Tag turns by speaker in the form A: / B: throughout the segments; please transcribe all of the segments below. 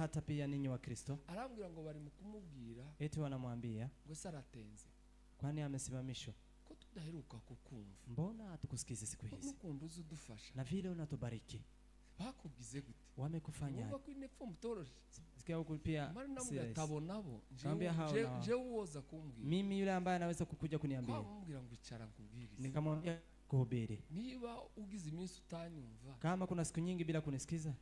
A: hata pia ninyi wa Kristo.
B: Arambwira ngo bari mukumubwira
A: Eti wanamwambia
B: ngo saratenze.
A: kwani amesimamishwa.
B: Ko tudaheruka kukumva.
A: Mbona hatukusikiza siku hizi?
B: Nukundu uzudufasha.
A: Na vile unatubariki.
B: Bakugize gute?
A: Wamekufanya.
B: Ngo kwinepfo mutoroshe.
A: Sikia huko pia
B: siresi. Nabo. Je uwoza kumbwira.
A: Mimi yule ambaye anaweza kukuja kuniambia.
B: Kwambwira ngo icara nkubwirize.
A: Nikamwambia kuhubiri.
B: Niba ugize iminsi utanyumva.
A: Kama kuna siku nyingi bila kunisikiza,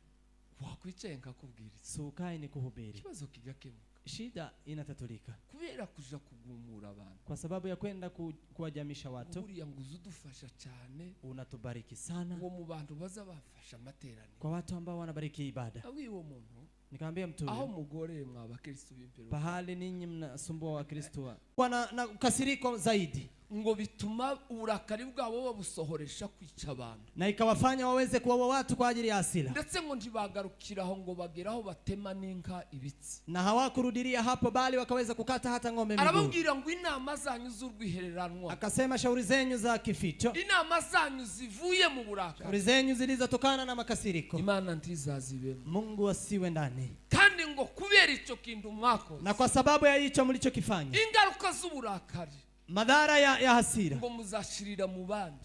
B: wakwicaye nkakubwiriza.
A: Sukai ni kuhubiri.
B: Kibazo kigakemuka.
A: Shida inatatulika.
B: Kubera kuja kugumura abantu.
A: Kwa sababu ya kwenda kuwajamisha watu.
B: Buriya ngo uzudufasha cyane.
A: Unatubariki sana.
B: Uwo mu bantu baza bafasha materaniro.
A: Kwa watu ambao wanabariki ibada.
B: Awi uwo muntu.
A: Nikamwambia mtu
B: aho mugore mw'abakristo b'impero.
A: Pahali ninyi mnasumbua wa Kristo. Wana na kasiriko zaidi.
B: Ngo bituma uburakari bwabo babusohoresha kwica abantu.
A: Na ikawafanya waweze kuwaua watu kwa ajili ya hasira.
B: Ndetse ngo ntibagarukiraho ngo bageraho batema n'inka ibitsi.
A: Na hawakurudilia hapo bali wakaweza kukata hata ng'ombe miguu.
B: Arababwira ngo inama zanyu z'urwihereranwa.
A: Akasema shauri zenyu za kificho.
B: Inama zanyu zivuye mu burakari.
A: Shauri zenyu zilizotokana na makasiriko.
B: Imana ntizazibemo.
A: Mungu asiwe ndani.
B: Kandi ngo kubera ico kintu mwako.
A: Na kwa sababu ya hicho mlichokifanya.
B: Ingaruka z'uburakari.
A: Madhara ya hasira.
B: Ngo muzashirira mu bandi.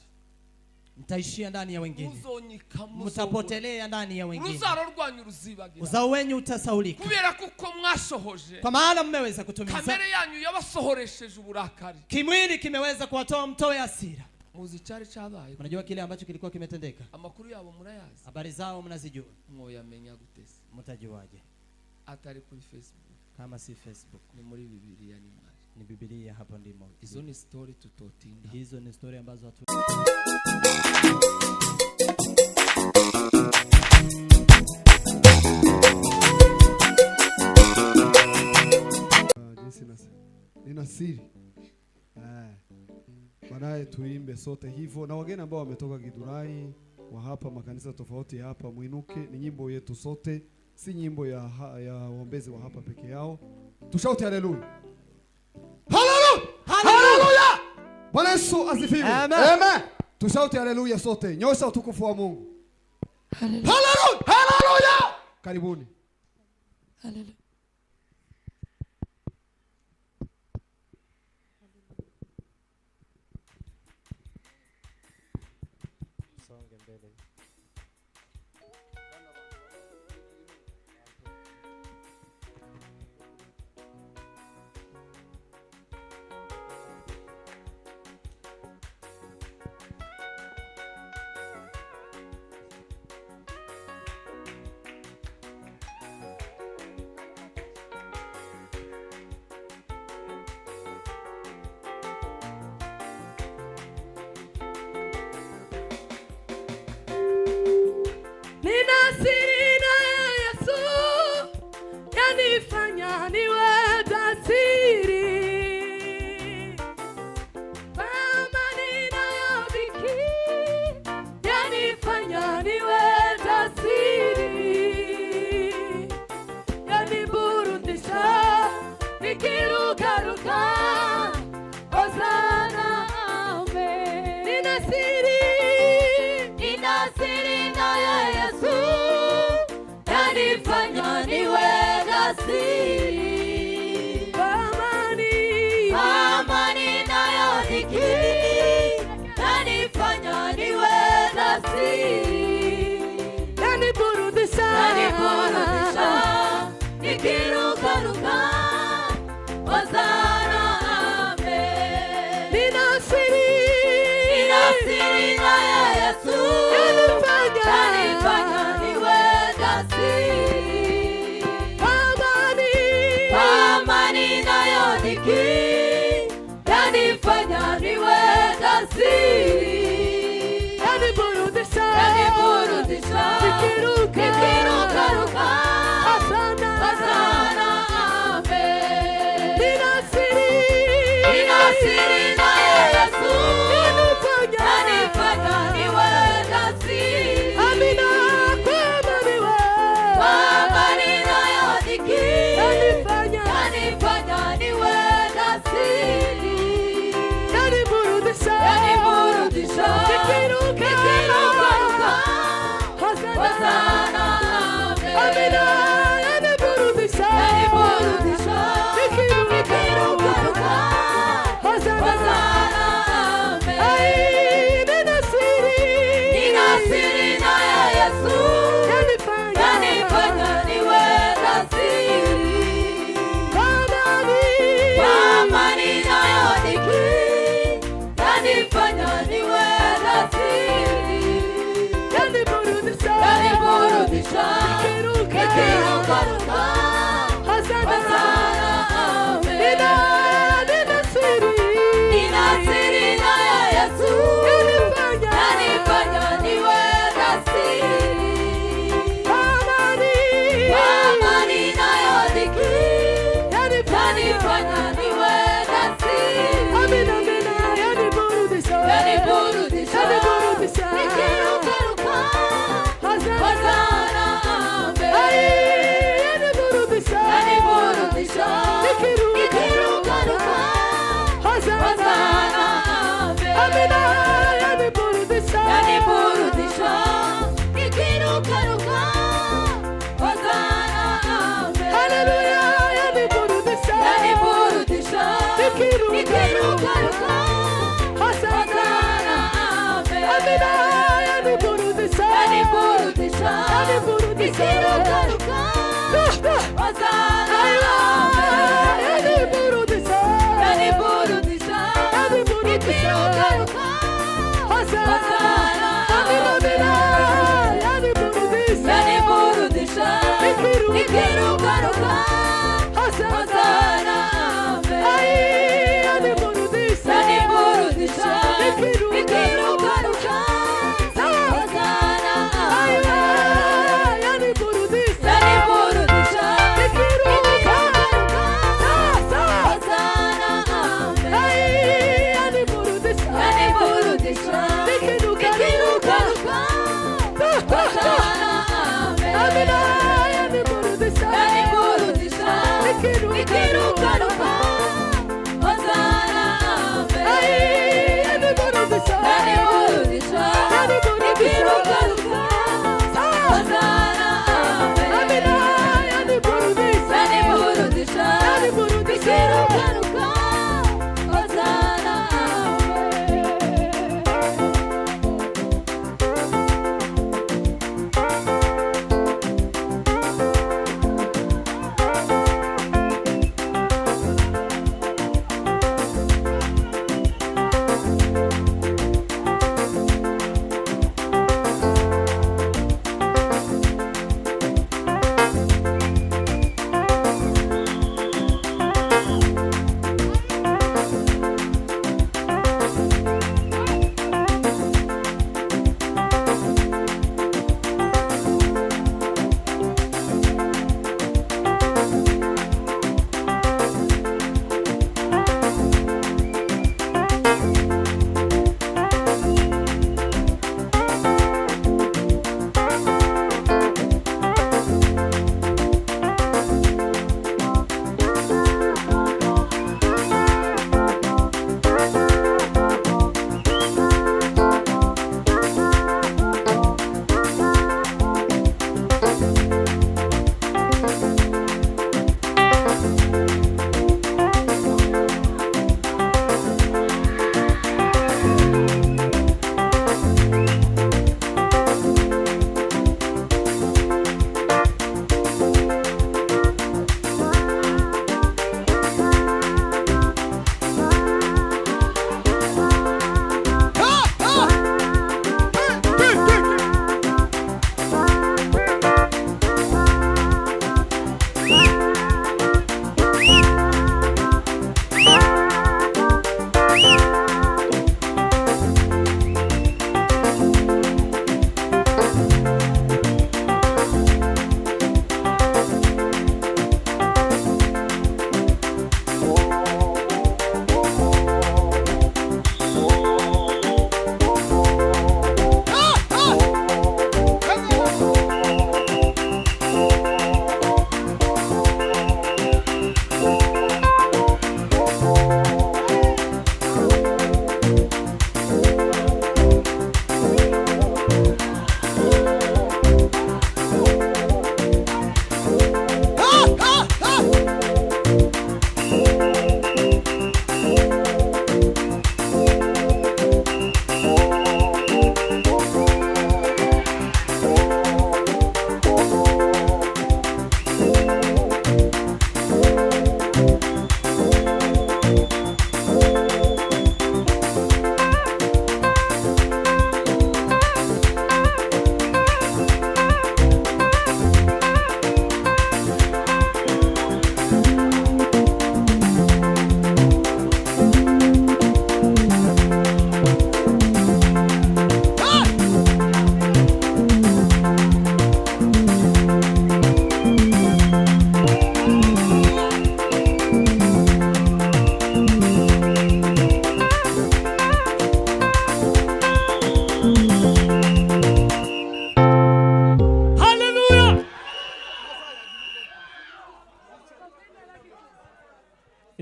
A: Mtaishia ndani ya wengine.
B: Muzonyika
A: mutapotelea ndani ya wengine.
B: Uruzaro rwanyu ruzibagira.
A: Uzao wenyu utasaulika.
B: Kubera kuko mwashohoje.
A: Kwa maana mmeweza kutumiza.
B: Kamere yanyu yabasohoresheje uburakari.
A: Kimwili kimeweza kuwatoa mtoe hasira.
B: Muzi cyari cyabaye.
A: Mnajua kile ambacho kilikuwa kimetendeka?
B: Amakuru yabo murayazi.
A: Habari zao mnazijua.
B: Mwoyamenya gutese.
A: Mtajuaje?
B: Atari kuri Facebook.
A: Kama si Facebook.
B: Ni muri Biblia ni mali.
A: Ni Biblia hapo ndimo.
B: Hizo ni story tutotinda.
A: Hizo ni story ambazo watu
C: nina siri. Baadaye tuimbe sote hivyo na wageni ambao wametoka Githurai wa hapa makanisa tofauti hapa muinuke, ni nyimbo yetu sote, si nyimbo ya waombezi wa hapa peke yao. Tushauti haleluya. Haleluya! Haleluya! Bwana Yesu asifiwe.
A: Amen.
C: Amen. Tushauti haleluya sote. Nyosha utukufu wa Mungu. Haleluya! Haleluya! Karibuni.
D: Haleluya.
A: songe mbele.
D: Nina siri na Yesu yanifanya niwe jasiri. Kama ninayo dhiki yanifanya niwe jasiri. Yaniburudisha nikirukaruka. Hosana amen. Nina siri na Yesu yanifanya niwe jasiri. Kama ninayo dhiki yanifanya niwe jasiri. Yaniburudisha nikirukaruka. Hosana amen. Nina siri na Yesu yanifanya niwe jasiri. Kama ninayo dhiki yanifanya niwe jasiri. Yaniburudisha nikirukaruka. Hosana amen. Nina siri na Yesu yanifanya niwe jasiri. Amina. Kama ninayo dhiki yanifanya niwe jasiri. Yaniburudisha yaniburudisha, nikirukaruka Hosana yaniburudisha, yaniburudisha, nikirukaruka Hosana yaniburudisha, nikirukaruka Hosana yaniburudisha, nikirukaruka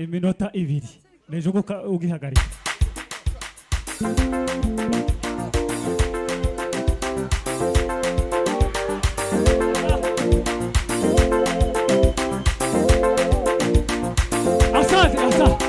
E: iminota ibiri nejuguka ugihagarika asante asante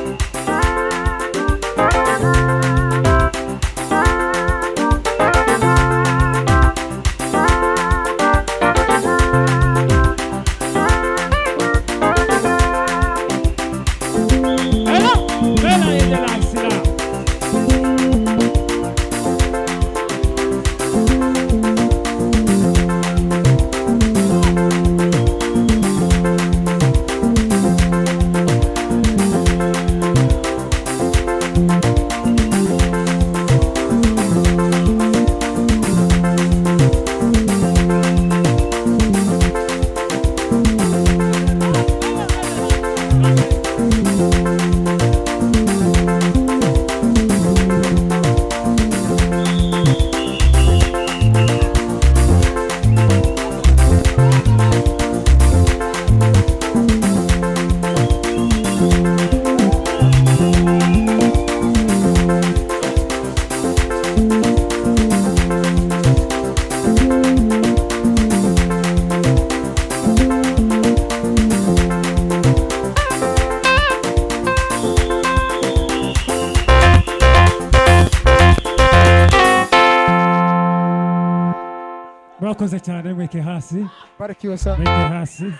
E: murakoze cyane mweke hasi
F: barikiwe sana
E: mweke hasi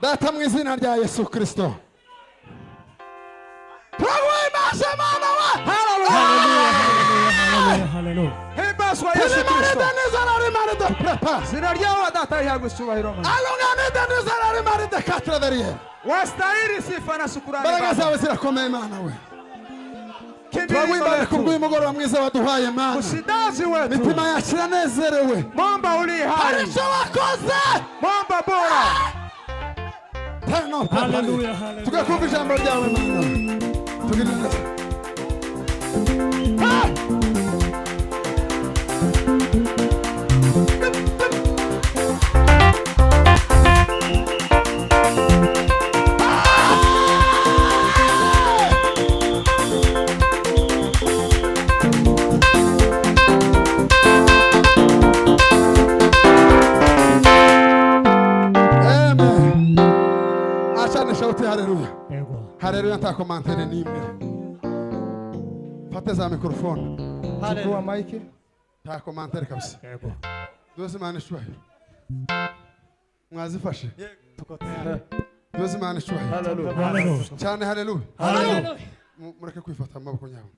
F: data mu izina rya Yesu Kristo turaguhimbaza Mana wa
E: haleluya haleluya
F: himbazwa Yesu Kristo zina ryawe data yagusubahiro Mana wastahili sifa na shukrani
C: Baraka zawe zirakomeye Mana we turaguhimbaza kubw'umugoroba mwiza waduhaye Mana
F: usidazi wetu
C: mitima yacu iranezerewe
F: Mwamba uli hai
C: haricyo wakoze
F: Mwamba bora
E: haleluya haleluya
C: tugakumva ijambo ryawe Mana tugirire Haleluya nta komantere n'imwe fate za mikrofone
F: chukua maiki
C: nta komantere kabisa
E: yego
C: duze Imana ishubahiro mwazifashe
F: tuko tayari
C: duze Imana ishubahiro
E: haleluya
C: cyane haleluya
E: haleluya
C: mureke kwifata amaboko nyawe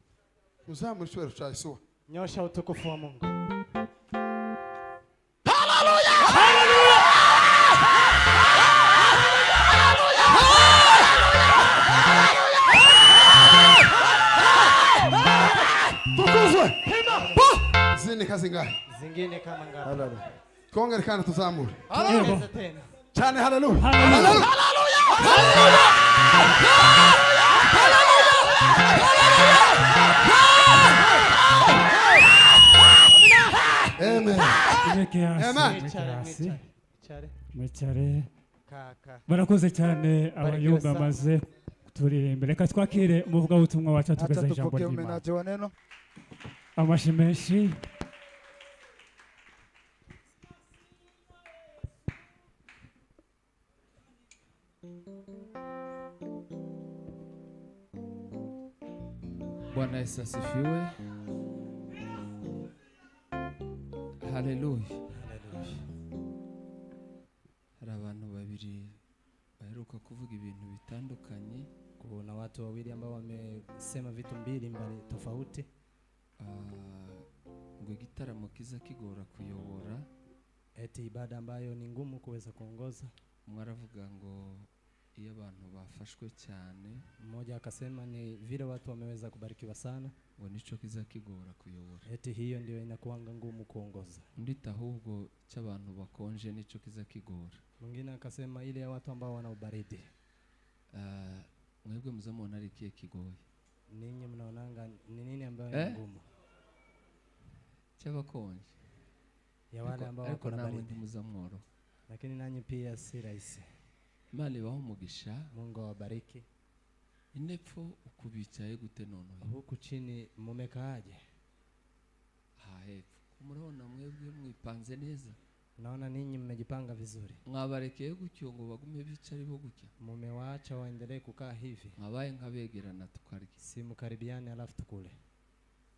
C: muzamure ishubahiro cya Yesu
F: nyosha utukufu wa Mungu
C: zini kazi ngahe
F: zingine kama ngapi
C: twongere kandi tuzamure
E: yego
F: tena
C: cyane haleluya
E: haleluya
C: amen
E: mweke hasi
C: Amen.
E: mweke hasi
F: chare
E: mwicare
F: kaka
E: barakoze cyane abayumva
F: sana.
E: maze turirimbire reka twakire umuvugabutumwa wacu
F: acha
E: atugeza ijambo
F: tupokee
E: ry'Imana
F: umenaji wa neno
E: amashi menshi
B: Bwana Yesu asifiwe. Haleluya. Hari abantu babiri baheruka kuvuga ibintu bitandukanye.
A: Kuna watu wawili ambao wamesema vitu mbili mbali tofauti.
B: Ngo igitaramo kiza kigora kuyobora.
A: Eti ibada ambayo ni ngumu kuweza kuongoza.
B: Mwaravuga ngo iyo abantu bafashwe cyane,
A: Mmoja akasema ni vile watu wameweza kubarikiwa sana,
B: ngo nico kiza kigora kuyobora.
A: eti hiyo ndio inakuanga ngumu kuongoza.
B: Ndita ahubwo cy'abantu bakonje nico kiza kigora.
A: Mwingine akasema ile ya watu ambao wana ubaridi.
B: Mwebwe muzamona ari kiye kigoye.
A: Ninyi mnaonanga ni nini ambayo ni ngumu?
B: Cy'abakonje.
A: Ya wale ambao wako na baridi.
B: Muzamworo.
A: Lakini nanyi pia si rahisi.
B: Imana ibaho umugisha.
A: Mungu awabariki.
B: Inepfo ukubicaye gute none?
A: Huku chini mumekaaje?
B: Hepfo. Murabona mwebwe mwipanze neza.
A: Naona ninyi mmejipanga vizuri.
B: Mwabarekeye gutyo ngo bagume bicari bo gutya.
A: Mumewaacha waendelee kukaa hivi.
B: Mwabaye nkabegerana tukarya.
A: Si mkaribiane alafu tukule.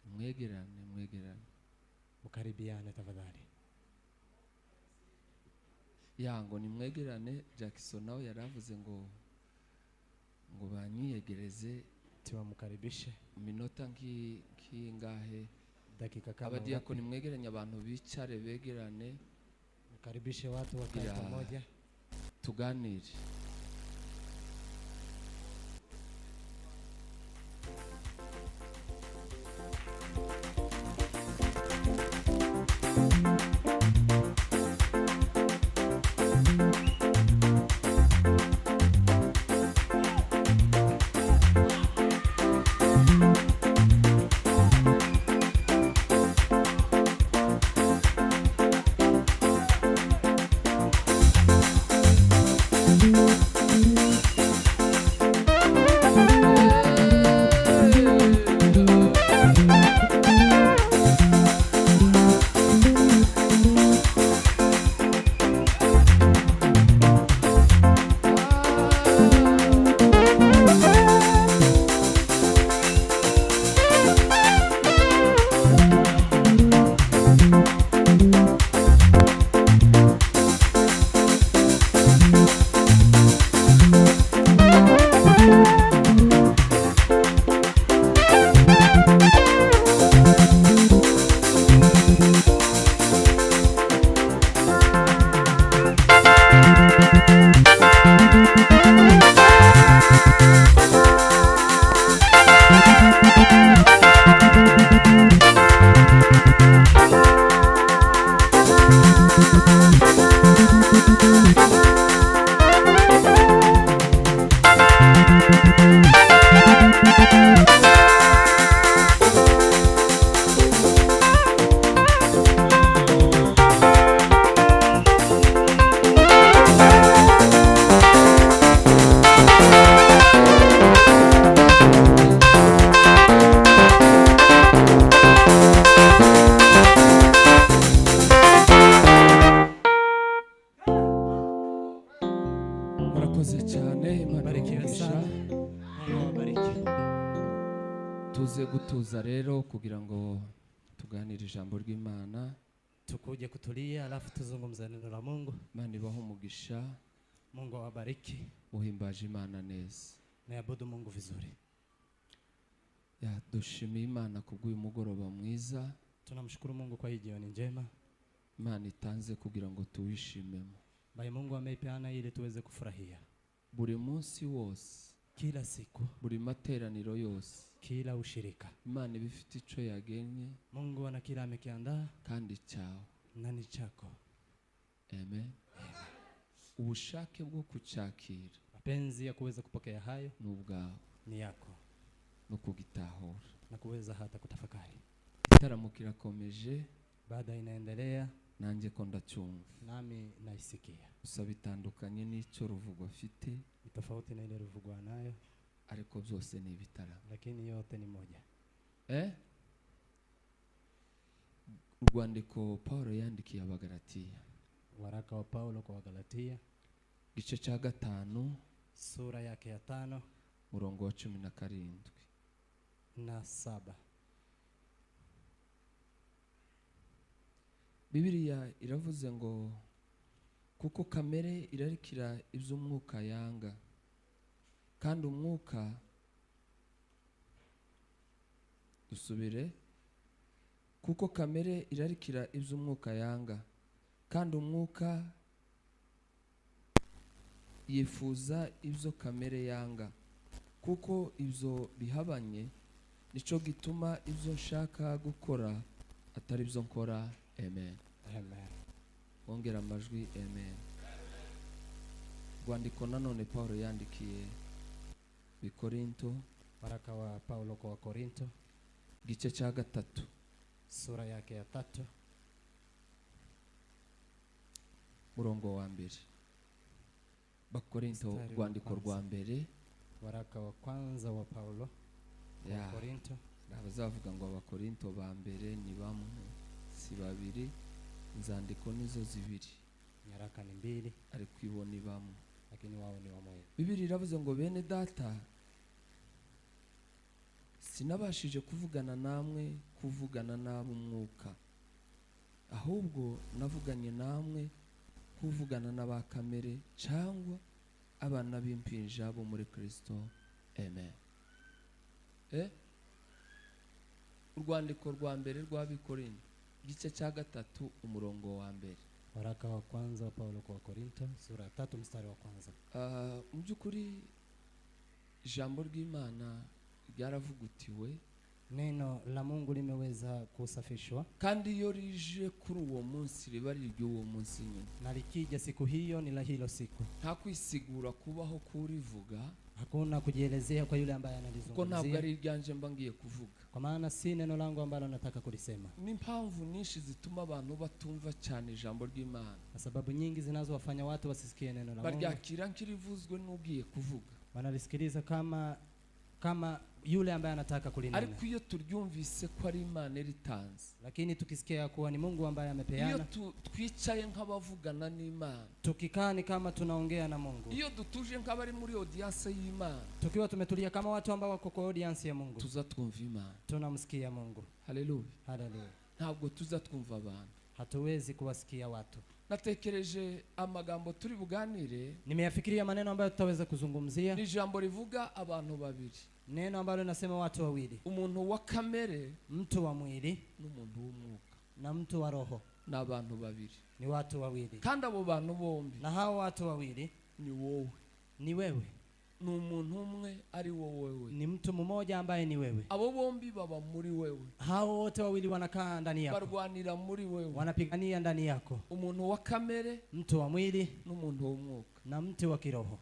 B: Mwegerane.
A: Mkaribiane tafadhali.
B: Yango ni mwegerane. Jackson nawe yaravuze ngo banyiyegereze
A: tibamukaribishe
B: minota nkingahe
A: dakika kama
B: abadiakoni mwegeranye abantu bicare begerane
A: mkaribishe watu wakae pamoja
B: tuganire. murakoze cyane Imana
A: Barikiwe
B: ibahe
A: sana.
B: umugisha.
A: Mungu awabariki.
B: tuze gutuza rero kugira ngo tuganire ijambo ry'Imana.
A: Tukuje kutulia alafu tuzungumze neno la Mungu.
B: Imana ibahe umugisha.
A: Mungu awabariki.
B: Uhimbaje Imana neza.
A: Naabudu Mungu vizuri.
B: Ya dushimiye Imana kubw'uyu mugoroba mwiza
A: Tunamshukuru Mungu kwa hii jioni njema.
B: Imana itanze kugira ngo tuwishimemo.
A: Baye Mungu ameipeana ili tuweze kufurahia.
B: Buri munsi wose,
A: Kila siku,
B: buri materaniro yose,
A: kila ushirika.
B: Imana ibifite ico yagenye
A: Mungu ana kila amekiandaa
B: kandi cyawe.
A: na ni chako.
B: Amen. Ubushake bwo kucyakira
A: Mapenzi ya kuweza kupokea hayo
B: n'ubwawe
A: ni yako
B: no kugitahura.
A: na kuweza hata kutafakari.
B: Igitaramo kirakomeje,
A: Baada inaendelea
B: nanjye ko ndacyumva.
A: nami naisikia.
B: Gusa bitandukanye n'icyo Ruvugo afite,
A: Ni tofauti na ile ruvugwa nayo,
B: ariko byose ni ibitaramo.
A: lakini yote ni moja.
B: Urwandiko Paulo yandikiye Abagalatiya,
A: Waraka wa Paulo kwa Wagalatia,
B: igice cya 5
A: sura yake ya 5
B: murongo wa 17.
A: na 7.
B: Bibiliya iravuze ngo kuko kamere irarikira iby'umwuka yanga, kandi umwuka dusubire kuko kamere irarikira iby'umwuka yanga, kandi umwuka yifuza ibyo kamere yanga, kuko ibyo bihabanye nico gituma ibyo nshaka gukora atari byo nkora. Amen.
A: Amen.
B: Ongera amajwi. Amen. Rwandiko nanone Paulo yandikiye Bikorinto,
A: Waraka wa Paulo kwa Korinto,
B: igice cya 3
A: sura yake ya 3
B: murongo wa 2. Bakorinto
A: Mstari wa
B: rwandiko
A: kwanza.
B: rwa mbere.
A: Waraka wa kwanza wa Paulo kwa
B: Ya,
A: Korinto.
B: abazavuga ngo Abakorinto ba mbere ni bamwe si babiri, inzandiko nizo zibiri,
A: Nyaraka ni 2
B: ariko ibo ni bamwe.
A: lakini wao ni wamoja.
B: Bibiri iravuze ngo bene data, sinabashije kuvugana namwe kuvugana n'ab'umwuka, ahubwo navuganye namwe kuvugana n'aba kamere cyangwa abana b'impinja bo muri Kristo. Amen. Urwandiko rwa mbere rw'Abikorinto, igice cya 3 umurongo wa 1.
A: Waraka wa kwanza wa Paulo kwa Korinto, sura ya 3 mstari wa kwanza.
B: Mu by'ukuri ijambo ry'Imana ryaravugutiwe,
A: Neno la Mungu limeweza kusafishwa,
B: kandi iyo rije kuri uwo munsi riba ari ry'uwo munsi nyine.
A: na likija siku hiyo ni la hilo siku.
B: Nta kwisigura kubaho kurivuga,
A: Hakuna kujielezea kwa yule ambaye
B: kuko ntabwo
A: analizungumzia,
B: ari iryanje mba ngiye kuvuga.
A: kwa maana si neno langu ambalo nataka kulisema.
B: N'impamvu nyinshi zituma abantu batumva cyane ijambo ry'Imana,
A: Na sababu nyingi zinazowafanya watu wasisikie neno la Mungu,
B: baryakira nk'irivuzwe n'ugiye kuvuga.
A: wanalisikiliza kama yule ambaye anataka kulinena.
B: Ariko iyo turyumvise ko ari Imana ritanze,
A: Lakini tukisikia kuwa ni Mungu ambaye
B: iyo
A: amepeana,
B: twicaye nk'abavugana n'Imana,
A: tukikaa ni kama tunaongea na Mungu,
B: iyo dutuje nk'abari muri audience y'Imana,
A: tukiwa tumetulia kama watu ambao wako kwa audience ya Mungu,
B: tuza twumva Imana.
A: tunamsikia Mungu.
B: Haleluya.
A: Haleluya.
B: Ntabwo tuza twumva abantu.
A: Hatuwezi kuwasikia watu.
B: Natekereje amagambo turi buganire
A: Nimeyafikiria maneno ambayo tutaweza kuzungumzia,
B: ni ijambo rivuga abantu babiri,
A: neno ambalo linasema watu wawili,
B: umuntu wa kamere
A: mtu wa mwili
B: n'umuntu w'umwuka.
A: na mtu wa roho.
B: Ni abantu babiri,
A: Ni watu wawili,
B: kandi abo bantu bombi
A: na hao watu wawili
B: ni wowe,
A: ni wewe,
B: ni umuntu umwe ari wowe.
A: ni mtu mmoja ambaye ni wewe.
B: Abo bombi baba muri wewe,
A: Hao wote wawili wanakaa ndani yako,
B: barwanira muri wewe,
A: wanapigania ndani yako,
B: umuntu wa kamere
A: mtu wa mwili
B: n'umuntu w'umwuka.
A: na mtu wa kiroho.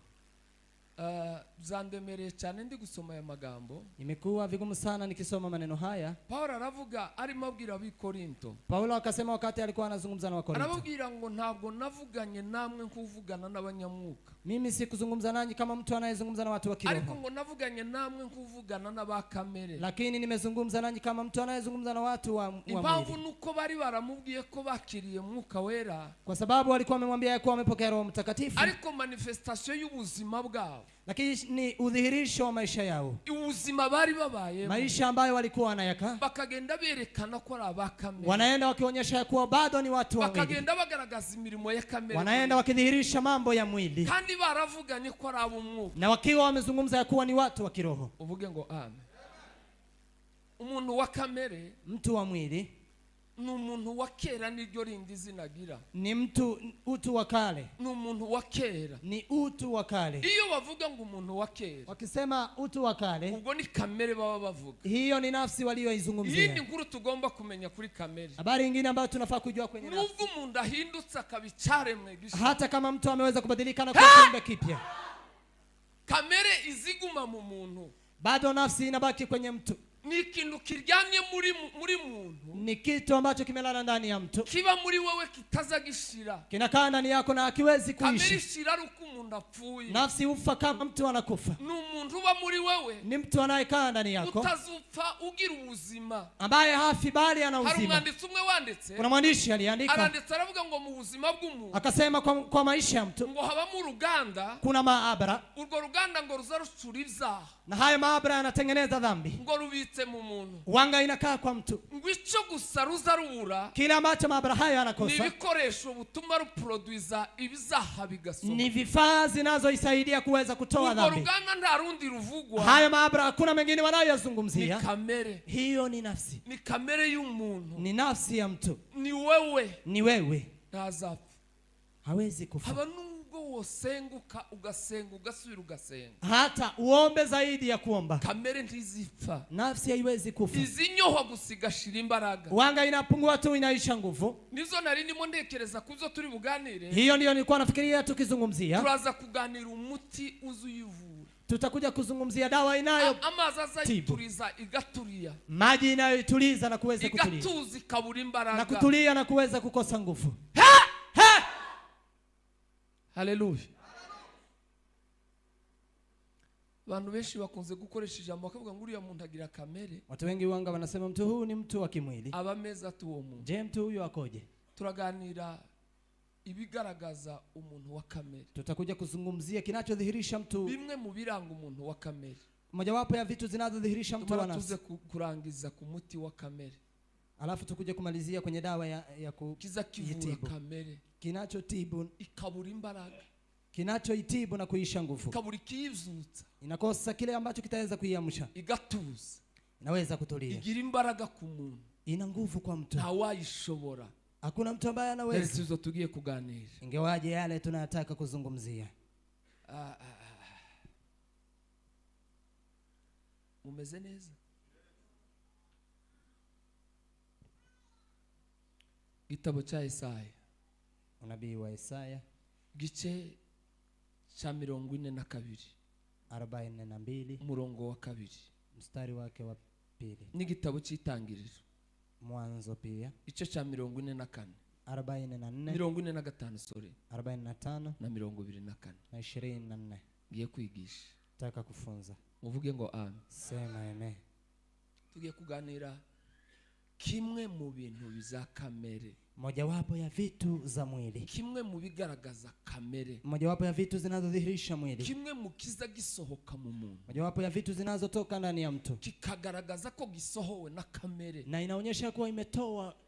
B: Zandemereye cyane ndi gusoma aya magambo.
A: Imekuwa vigumu sana nikisoma maneno haya.
B: Paulo aravuga arimo abwira ab'Ikorinto.
A: Paulo akasema wakati alikuwa anazungumza na Wakorinto,
B: arababwira ngo ntabwo navuganye namwe nkuvugana n'abanyamwuka.
A: mimi sikuzungumza nanyi kama mtu anayezungumza na watu wa
B: Ariko
A: kiroho,
B: ngo navuganye namwe nkuvugana n'abakamere.
A: lakini nimezungumza nanyi kama mtu anayezungumza na watu wa
B: Impamvu
A: mwili.
B: nuko bari baramubwiye ko bakiriye Mwuka Wera,
A: Kwa sababu walikuwa wamemwambia ya kuwa wamepokea Roho Mtakatifu,
B: ariko manifestation y'ubuzima bwabo,
A: lakini ni udhihirisho wa maisha yao,
B: ubuzima bari babaye,
A: maisha ambayo walikuwa wanayaka,
B: bakagenda berekana ko ari abakamere,
A: wanaenda wakionyesha ya kuwa bado ni watu wa mwili,
B: bakagenda bagaragaza imirimo ya kamere,
A: wanaenda wakidhihirisha mambo ya mwili,
B: kandi baravuganye ko ari ab'umwuka,
A: na wakiwa wamezungumza ya kuwa ni watu wa kiroho.
B: uvuge ngo amen. Umuntu wa kamere,
A: Mtu wa mwili
B: ni umuntu wa kera, niryo rindi zinagira,
A: ni utu wa kale,
B: ni umuntu wa kera.
A: ni utu wa kale.
B: Iyo bavuga ngo umuntu wa kera,
A: Wakisema utu wa kale,
B: ubwo ni kamere baba bavuga.
A: hiyo ni nafsi
B: Iyi ni
A: walioizungumzia.
B: nkuru tugomba kumenya kuri kamere.
A: Habari nyingine ambayo tunafaa kujua kwenye nafsi,
B: Nubwo umuntu ahindutse akaba icyaremwe gishya,
A: hata kama mtu ameweza kubadilika na kuwa kiumbe kipya,
B: kamere iziguma mu muntu,
A: bado nafsi inabaki kwenye mtu.
B: ni ikintu kiryamye muri muntu,
A: Ni kitu ambacho kimelala ndani ya mtu,
B: kiba muri wewe kitaza gishira.
A: kinakaa ndani yako na hakiwezi
B: Kamere
A: kuishi.
B: ishira ari uko umuntu apfuye.
A: Nafsi hufa kama mtu anakufa.
B: Ni umuntu uba muri wewe,
A: Ni mtu anayekaa ndani yako,
B: utazupfa ugira ubuzima.
A: ambaye hafi bali ana
B: Hari
A: uzima.
B: umwanditsi umwe wanditse,
A: Kuna mwandishi aliandika
B: aranditse aravuga ngo mu buzima bw'umuntu
A: akasema, kwa maisha ya mtu
B: ngo habamo uruganda,
A: kuna maabara,
B: urwo ruganda ngo ruza rucura ibyaha,
A: na hayo maabara yanatengeneza dhambi.
B: ngo rubitse mu muntu,
A: Wanga inakaa kwa mtu.
B: ngo icyo gusa ruza rubura
A: Kile ambacho maabara hayo
B: ni
A: yanakosa
B: ibikoresho butuma ruproduiza ibizaha bigasohoka.
A: ni vifaa zinazoisaidia kuweza kutoa
B: Urwo
A: dhambi.
B: ruganda nta rundi ruvugwa,
A: Hayo maabara hakuna mengine
B: ni
A: wanayozungumzia.
B: kamere,
A: Hiyo ni nafsi,
B: ni kamere y'umuntu,
A: ni nafsi ya mtu.
B: ni wewe,
A: Ni wewe,
B: ntazapfa.
A: hawezi kufa.
B: Haba nubwo wosenguka ugasenga ugasubira ugasenga,
A: Hata uombe zaidi ya kuomba,
B: kamere ntizipfa.
A: nafsi haiwezi kufa.
B: Izi nyoha gusa igashira imbaraga,
A: Wanga inapungua tu, inaisha nguvu.
B: nizo nari ndimo ntekereza kuzo turi buganire.
A: Hiyo ndiyo nilikuwa nafikiria tukizungumzia.
B: Turaza kuganira umuti uzuyivura,
A: Tutakuja kuzungumzia dawa inayo
B: amazi azayituriza igaturia,
A: maji inayoituliza na kuweza kutulia,
B: igatuza ikabura
A: na
B: imbaraga.
A: kutulia na kuweza kukosa nguvu.
B: Haleluya. Abantu benshi bakunze gukoresha ijambo bakavuga ngo uriya muntu agira kamere,
A: Watu wengi wanga wanasema mtu huu ni mtu wa kimwili.
B: aba ameze ati uwo muntu.
A: Je, mtu huyu akoje?
B: Turaganira ibigaragaza umuntu wa kamere,
A: Tutakuja kuzungumzia kinachodhihirisha mtu,
B: bimwe mu biranga umuntu wa kamere.
A: mojawapo ya vitu zinazodhihirisha mtu wa
B: Tumara tuze
A: nafsi.
B: kurangiza ku muti wa kamere,
A: Alafu tukuje kumalizia kwenye dawa ya
B: kiza kivura
A: kuitibu,
B: kamere
A: kinachotibu,
B: ikabura imbaraga,
A: kinachoitibu na kuisha nguvu.
B: ikabura ikiyivyutsa,
A: Inakosa kile ambacho kitaweza kuiamsha,
B: igatuza,
A: inaweza kutulia,
B: igira imbaraga ku muntu,
A: ina nguvu kwa mtu.
B: ntawayishobora.
A: Hakuna mtu ambaye anaweza.
B: Nesizo tugiye kuganira.
A: Ingewaje yale tunayotaka kuzungumzia.
B: Mumeze neza? Gitabo cha Isaya,
A: Unabii wa Isaya
B: gice cha 42
A: 42
B: umurongo wa 2,
A: mstari wake wa 2.
B: n'igitabo cy'itangiriro
A: Mwanzo pia
B: igice cha 44
A: 44
B: 45 sorry
A: 45
B: na 24
A: na 24.
B: ngiye kwigisha.
A: Taka kufunza.
B: Muvuge ngo amen.
A: Sema amen.
B: Tugiye kuganira kimwe mu bintu biza kamere,
A: Mojawapo ya vitu za mwili,
B: kimwe mu bigaragaza kamere,
A: mojawapo ya vitu zinazodhihirisha mwili,
B: kimwe mu kiza gisohoka mu muntu,
A: mojawapo ya vitu zinazotoka ndani ya mtu
B: kikagaragaza ko gisohowe na kamere,
A: na inaonyesha kuwa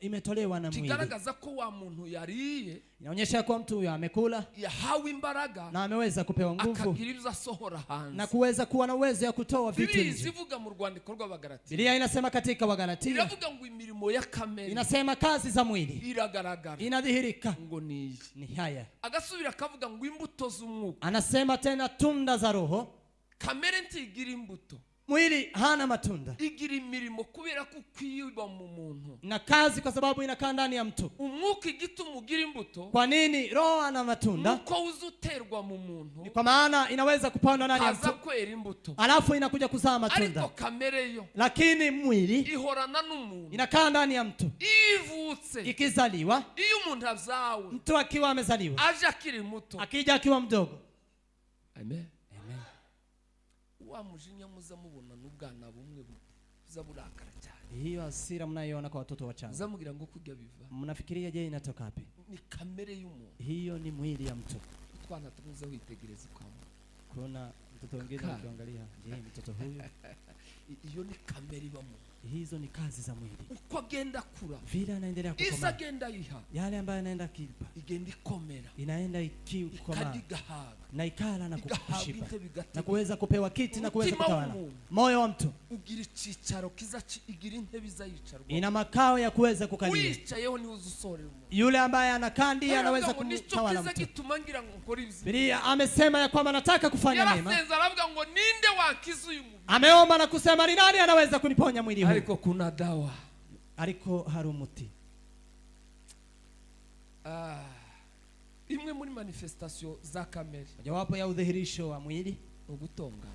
A: imetolewa na mwili.
B: kigaragaza ko wa muntu yariye,
A: Inaonyesha kuwa mtu huyo amekula
B: yahawe imbaraga
A: na ameweza kupewa nguvu
B: akagira ibyo asohora hanze.
A: na kuweza kuwa na uwezo ya kutoa vitu
B: Biblia
A: nje.
B: ivuga mu rwandiko rw'Abagalatiya,
A: Biblia inasema katika Wagalatia,
B: iravuga ngo imirimo ya kamere
A: inasema kazi za mwili
B: iragaragara
A: inadhihirika
B: ngo ni
A: ni haya.
B: agasubira akavuga ngo imbuto z'umwuka.
A: Anasema tena tunda za Roho.
B: Kamere ntigira imbuto,
A: mwili hana matunda
B: igira imirimo kubera ko kwiba mu muntu
A: na kazi kwa sababu inakaa ndani ya mtu.
B: umwuka igituma ugira imbuto
A: Kwa nini roho ana matunda?
B: nuko uzuterwa mu muntu
A: Ni kwa maana inaweza kupandwa ndani ya
B: kaza
A: mtu
B: kwera imbuto
A: alafu inakuja kuzaa
B: ariko
A: matunda,
B: kamere yo
A: lakini mwili
B: ihorana n'umuntu
A: inakaa ndani ya mtu.
B: ivutse
A: Ikizaliwa,
B: iyo umuntu azawe
A: mtu akiwa amezaliwa,
B: aje akiri muto
A: akija akiwa mdogo,
B: amen wa mujinya muza mubona n'ubwana bumwe buza burakara cyane.
A: hiyo hasira mnayoona kwa watoto wachanga,
B: zamugira ngo kujya biva
A: mnafikiria je inatoka wapi?
B: ni kamere y'umuntu.
A: Hiyo ni mwili ya mtu.
B: Twana tumuze witegereza kwa
A: Kuna mtoto mwingine
B: Kaka.
A: ukiangalia, je, mtoto huyu?
B: iyo ni kamere ibamo.
A: Hizo ni kazi za mwili.
B: Uko agenda kura
A: Vile anaendelea
B: isa
A: kukomaa,
B: agenda yiha
A: yale ambayo anaenda kipa
B: igenda ikomera
A: inaenda ikikomaa
B: ikadigahaga
A: na ikala na
B: igahabwa
A: kushiba
B: intebe
A: na
B: igategeka
A: kuweza kupewa kiti na kuweza
B: Umutima
A: kutawala.
B: w'umuntu.
A: Moyo wa mtu
B: ugira icicaro kiza igira intebe izayicarwa
A: ina makao ya kuweza kukalia.
B: uyicayeho ni uzusorera umuntu.
A: Yule ambaye anakaa ndiye
B: Aravuga
A: anaweza
B: ngo nicyo
A: kumtawala
B: kiza
A: mtu.
B: gituma ngira ngo nkore ibyo.
A: Biblia amesema ya kwamba nataka kufanya mema.
B: Yarasenze aravuga ngo ninde wakiza uyu mubiri.
A: Ameomba na kusema ni nani anaweza kuniponya mwili huu?
B: Ariko kuna dawa.
A: Ariko hari umuti.
B: Imwe muri manifestation za kamere
A: Mojawapo ya udhihirisho wa mwili
B: ugutonga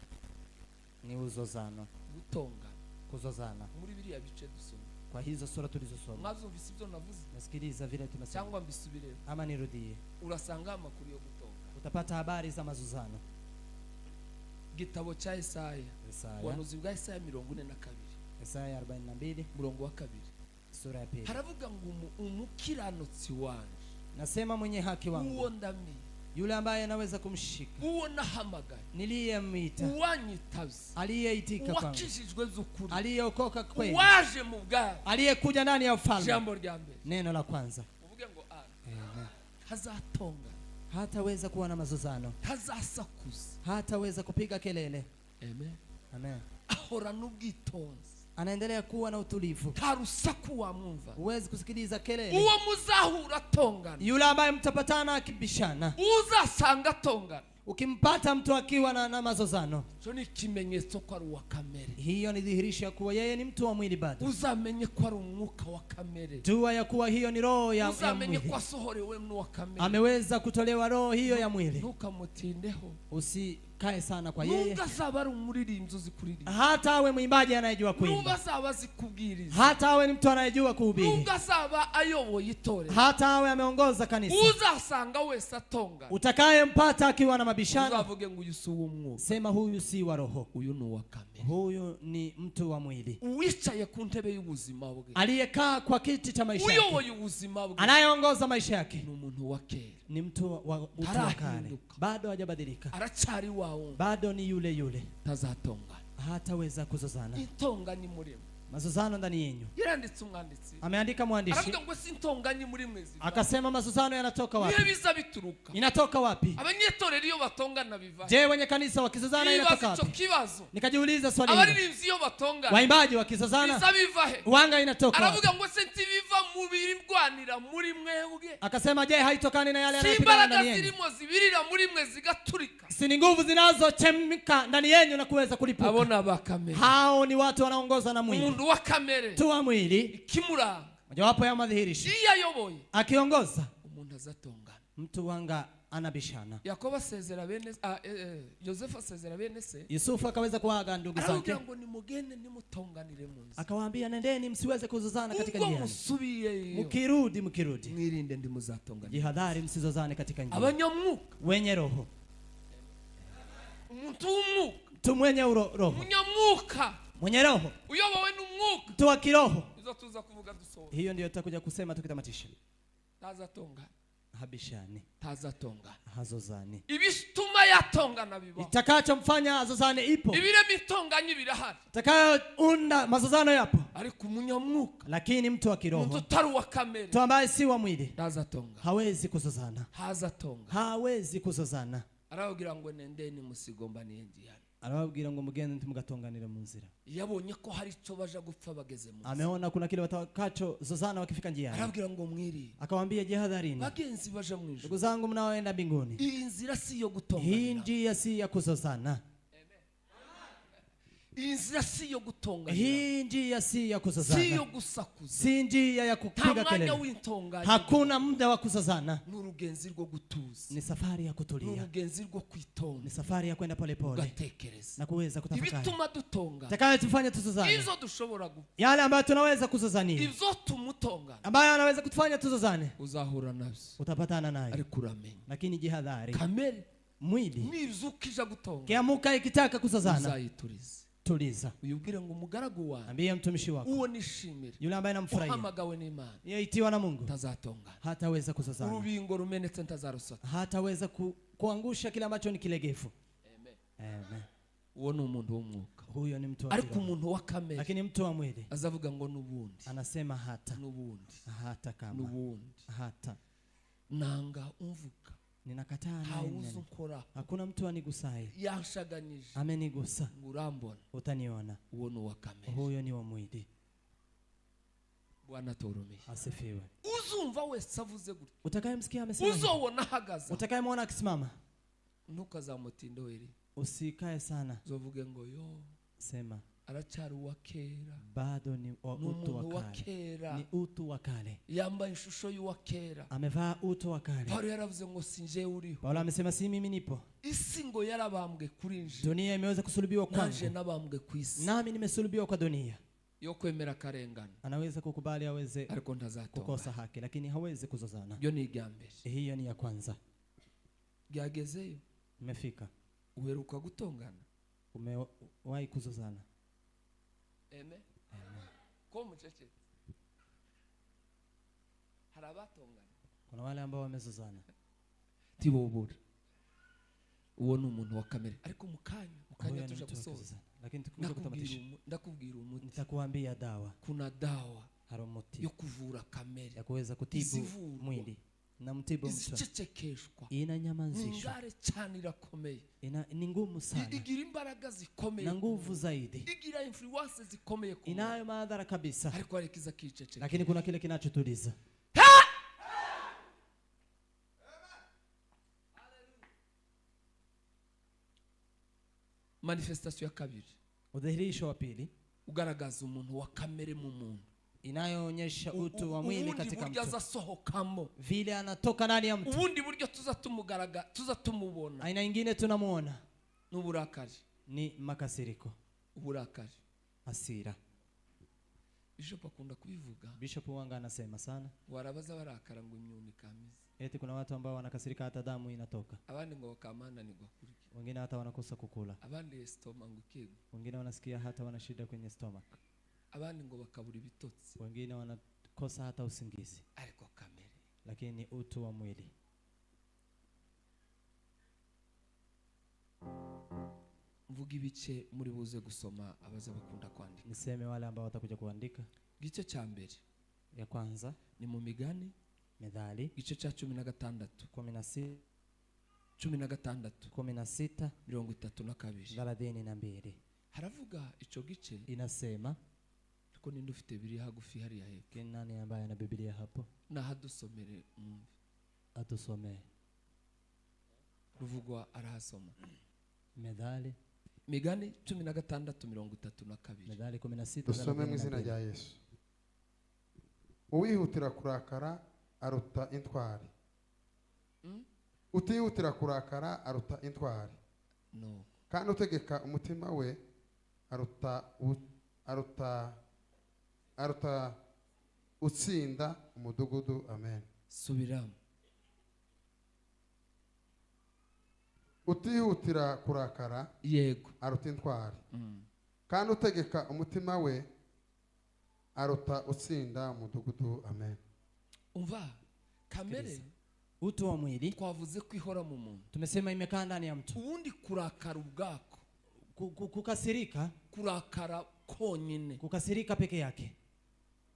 A: ni uzozano,
B: gutonga
A: kuzozana.
B: muri biriya bice dusoma.
A: Kwa hizo sura tulizosoma,
B: Mwazumvise ibyo navuze
A: nasikiliza vile tunasema
B: cyangwa mbisubiremo.
A: ama nirudie,
B: Urasanga amakuru yo gutonga.
A: utapata habari za mazozano.
B: Gitabo cha Isaya,
A: Isaya,
B: uhanuzi bwa Isaya 42
A: Isaya 42
B: murongo wa 2
A: sura ya 2.
B: haravuga ngo umukiranutsi wanje
A: Nasema mwenye haki
B: uwo
A: wangu,
B: ndami
A: yule ambaye anaweza kumshika,
B: uwo nahamagaye
A: niliyemwita,
B: uwanyitaze
A: aliyeitika kwangu,
B: uwakijijwe z'ukuri
A: aliyeokoka kweli,
B: waje mu bwami.
A: aliyekuja ndani ya ufalme.
B: Jambo rya mbere
A: Neno la kwanza,
B: uvuge ngo hazatonga,
A: hataweza kuwa na mazozano,
B: hazasakuza,
A: hataweza kupiga kelele.
B: amen,
A: Amen.
B: ahora n'ubwitonzi,
A: Anaendelea kuwa na utulivu,
B: nta rusaku wamwumva.
A: huwezi kusikiliza kelele.
B: uwo muzahura atongana,
A: Yule ambaye mtapatana akibishana,
B: uzasanga atongana,
A: ukimpata mtu akiwa na mazozano,
B: cyo ni ikimenyetso ko ari uwa kamere.
A: hiyo ni dhihirisho ya kuwa yeye ni mtu wa mwili bado.
B: Uzamenye ko ari umwuka wa kamere,
A: Jua ya kuwa hiyo ni roho ya
B: uzamenye
A: mwili,
B: ko asohorewe n'uwa kamere.
A: ameweza kutolewa roho hiyo ya mwili.
B: Ntukamutindeho,
A: Usikae sana kwa yeye,
B: nubwo azaba ari umuririmbyi uzi kuririmba,
A: hata awe mwimbaji anayejua
B: nubwo
A: kuimba,
B: azaba azi kubwiriza,
A: hata awe ni mtu anayejua kuhubiri,
B: nubwo azaba ayoboye itorero,
A: hata awe ameongoza kanisa,
B: uzasanga wese atongana,
A: utakayempata akiwa na mabishano,
B: uzavuge ngo uyu si uw'umwuka,
A: sema huyu si wa roho,
B: uyu ni uwa kamere.
A: huyu ni mtu wa mwili,
B: Uwicaye ku ntebe y'ubuzima bwe,
A: aliyekaa kwa kiti cha maisha yake,
B: uyoboye ubuzima bwe,
A: anayeongoza maisha yake,
B: ni umuntu wa kera,
A: ni mtu wa utu wa kale,
B: Harahinduka.
A: bado hajabadilika,
B: aracyari wawe,
A: bado ni yule yule,
B: ntazatongana.
A: hataweza kuzozana.
B: Intonganya muri mwe,
A: Mazozano ndani yenyu,
B: yaranditse umwanditsi
A: ameandika mwandishi
B: aravuga ngo si intonganya muri mwe ziva,
A: akasema, mazozano yanatoka
B: niyo
A: wapi?
B: biza bituruka.
A: Inatoka wapi?
B: Abanyetorero iyo batongana biva,
A: Je, wenye kanisa wakizozana inatoka
B: nibaza icyo
A: wapi?
B: kibazo.
A: Nikajiuliza swali hilo,
B: Abaririmbyi iyo batongana
A: waimbaji wakizozana
B: biza biva he?
A: wanga inatoka wapi?
B: Aravuga ngo se ntibiva mu birwanira muri mwebwe,
A: Akasema, je, haitokani na yale
B: si
A: yanayopigana
B: imbaraga
A: ndani yenu?
B: zirimo zibirira muri mwe zigaturika.
A: Si ni nguvu zinazochemka ndani yenu na kuweza kulipuka?
B: Abona bakamere,
A: Hao ni watu wanaongoza na mwili,
B: umuntu wa kamere
A: mtu wa mwili.
B: ikimuranga,
A: Mojawapo ya madhihirisho,
B: iyo ayoboye
A: akiongoza
B: umuntu azatongana.
A: mtu wanga anabishana.
B: Yakobo asezera bene Yosefu asezera bene se,
A: Yusufu akaweza kuaga ndugu zake,
B: aravuga ngo nimugende nimutonganire mu nzira,
A: akawaambia, nendeni msiweze kuzozana katika
B: ubwo
A: njiani,
B: musubiyeyo
A: mkirudi
B: mwirinde ndimuzatongana.
A: jihadhari, msizozane katika njia.
B: Abanyamwuka,
A: Wenye roho,
B: umuntu w'umwuka,
A: mtu mwenye roho,
B: umunyamwuka
A: mwenye roho,
B: uyobowe n'umwuka,
A: mtu wa kiroho.
B: izo tuza kuvuga dusohoka.
A: Hiyo ndio tutakuja kusema tukitamatisha.
B: Ntazatongana,
A: Habishani,
B: ntazatongana.
A: hazozani.
B: Ibituma yatongana bibaho,
A: Itakachomfanya azozane ipo,
B: ibirema itonganye birahari,
A: itakayounda mazozano yapo,
B: ariko umunyamwuka,
A: lakini mtu wa
B: umuntu
A: kiroho,
B: utari uwa kamere,
A: mtu ambaye si wa mwili,
B: ntazatongana,
A: hawezi kuzozana,
B: hazatonga.
A: hawezi kuzozana.
B: Arababwira ngo nendeni musigombaniye njiani,
A: Arababwira ngo mugende ntimugatonganire mu nzira.
B: yabonye ko hari icyo baje gupfa bageze mu nzira,
A: Ameona kuna kile watakacho zozana wakifika njiani,
B: arababwira ngo mwiri
A: akawaambia, jihadharini
B: bagenzi baje mu
A: ndugu
B: ijuru,
A: zangu mnaoenda mbinguni,
B: iyi nzira si iyo
A: hii
B: gutonganira,
A: njia si ya kuzozana.
B: inzira si yo gutongana,
A: hii njia si ya
B: si
A: kuzozana,
B: yo gusakuza,
A: si njia ya
B: nta
A: kupiga
B: mwanya
A: kelele,
B: w'intonganya,
A: hakuna muda wa kuzozana.
B: n'urugenzi rwo gutuza,
A: Ni safari ya kutulia,
B: n'urugenzi rwo kwitonda,
A: ni safari ya kwenda pole pole
B: ugatekereza
A: na kuweza kutafakari
B: ibituma dutonga,
A: takaye tufanye tuzozane,
B: izo dushobora
A: yale ambayo tunaweza kuzozania,
B: ibyo tumutongana
A: ambayo anaweza kutufanya tuzozane,
B: uzahura nabyo,
A: utapatana nayo,
B: ariko uramenya
A: lakini jihadhari.
B: kamere
A: Mwili
B: nibyuka ija gutonga
A: kiamuka ikitaka kuzozana,
B: uzayituriza,
A: tuliza,
B: uyubwire ngo umugaragu wawe
A: ambia mtumishi wako,
B: uwo nishimira,
A: yule ambaye namfurahia,
B: uhamagawe n'Imana,
A: yaitiwa na Mungu,
B: ntazatongana,
A: hataweza kuzozana,
B: urubingo rumenetse ntazarusota,
A: hataweza kuangusha kile ambacho ni kilegevu. Amen.
B: uwo ni umuntu w'umwuka,
A: Huyo ni mtu wa
B: ariko
A: kiroho.
B: umuntu wa kamere
A: Lakini mtu wa mwili
B: azavuga ngo n'ubundi,
A: anasema hata kama
B: n'ubundi
A: hata
B: nanga umvuka,
A: ninakataa naye
B: ntawuzi
A: nene.
B: ukora,
A: Hakuna mtu anigusaye,
B: yanshaganyije
A: amenigusa,
B: ngo urambona,
A: utaniona.
B: uwo ni uwa kamere.
A: Huyo ni wa mwili.
B: Bwana turumiye,
A: Asifiwe.
B: uzumva wese avuze gutya,
A: Utakayemsikia amesema hivyo,
B: uzobona ahagaze,
A: utakayemwona akisimama,
B: ntukazamutinde weri,
A: usikae sana,
B: uzovuge ngo yo
A: sema
B: aracyari uwa kera,
A: bado ni utu
B: n'umuntu wa
A: wa kale,
B: kera,
A: ni utu wa kale,
B: yambaye ishusho y'uwa kera.
A: amevaa utu wa kale.
B: Paulo yaravuze ngo sinje uriho,
A: Paulo amesema si mimi nipo,
B: isi ngo yarabambwe kuri nje,
A: dunia imeweza kusulubiwa
B: nanje
A: kwangu,
B: nabambwe ku isi,
A: nami nimesulubiwa kwa dunia.
B: yo kwemera akarengane,
A: Anaweza kukubali, aweze
B: ariko ntazatonga.
A: kukosa haki, lakini hawezi kuzozana.
B: Yo ni igambere,
A: Hiyo ni ya kwanza.
B: byagezeyo
A: Umefika,
B: uheruka gutongana,
A: umewahi kuzozana.
B: eme ko mucece hari abatongana,
A: Kuna wale ambao wamezozana,
B: tibobura, uwo ni umuntu wa kamere, ariko mukanya
A: huyo ni
B: tuja
A: mtu wa
B: gusoza,
A: kuzozana. Lakini tukikuja kutamatisha,
B: ndakubwira umuti,
A: nitakuambia dawa,
B: kuna dawa
A: hari umuti
B: yo kuvura kamere,
A: ya kuweza kutibu
B: Izivurwa.
A: mwili na mtibu mtu.
B: izicecekeshwa,
A: Inanyamanzishwa,
B: ingare cyane irakomeye,
A: ni ngumu sana
B: igira imbaraga zikomeye,
A: na nguvu zaidi,
B: igira influence zikomeye ku muntu,
A: inayo madhara kabisa,
B: ariko arekiza kiceceke,
A: lakini kuna kile kinachotuliza.
B: manifestation ya kabiri,
A: Udhihirisho wa pili
B: ugaragaza umuntu wa kamere mu muntu,
A: inayoonyesha utu wa mwili
B: ubundi
A: katika
B: buryo
A: mtu,
B: azasohokamo,
A: vile anatoka ndani ya mtu.
B: ubundi buryo tuza tumubona
A: Aina nyingine tunamuona
B: n'uburakari,
A: ni makasiriko,
B: uburakari.
A: hasira.
B: Bishop akunda kubivuga,
A: Bishop Wanga anasema sana,
B: warabaza barakara ngo imyuni kamize,
A: eti kuna watu ambao wanakasirika hata damu inatoka,
B: abandi ngo bakamana ni gwakuriki,
A: wengine hata wanakosa kukula,
B: abandi estoma ngo ikego,
A: wengine wanasikia hata wana shida kwenye stomach,
B: abandi ngo bakabura ibitotsi,
A: wengine wanakosa hata usingizi,
B: ariko kamere,
A: lakini ni utu wa mwili.
B: mvuga ibice muri buze gusoma abaza bakunda kwandika.
A: Niseme wale ambao watakuja kuandika.
B: Gice cya mbere
A: Ya kwanza
B: ni mu Migani,
A: Methali
B: gice cya 16
A: 16 32
B: haravuga ico gice,
A: inasema,
B: ariko ninde ufite biri hagufi hariya hepfo,
A: nani ambaye ana Biblia hapo
B: nahadusomere mwumve,
A: atusomee.
B: ruvugwa arahasoma.
A: Methali
B: Migani 16:32.
A: Methali 16
F: dusome mu izina rya Yesu. Uwihutira kurakara aruta intwari, utihutira kurakara aruta intwari,
B: No.
F: kandi utegeka umutima we aruta utsinda umudugudu. Amen.
B: Subiramo.
F: Utihutira kurakara
B: Yego.
F: aruta intwari, kandi utegeka umutima we aruta utsinda umudugudu. Amen.
B: Umva, kamere
A: utu wa mwili
B: twavuze kwihora mu muntu,
A: tumesema imekaa ndani ya mtu.
B: ubundi kurakara ubwako,
A: Kukasirika,
B: kurakara konyine
A: kukasirika peke yake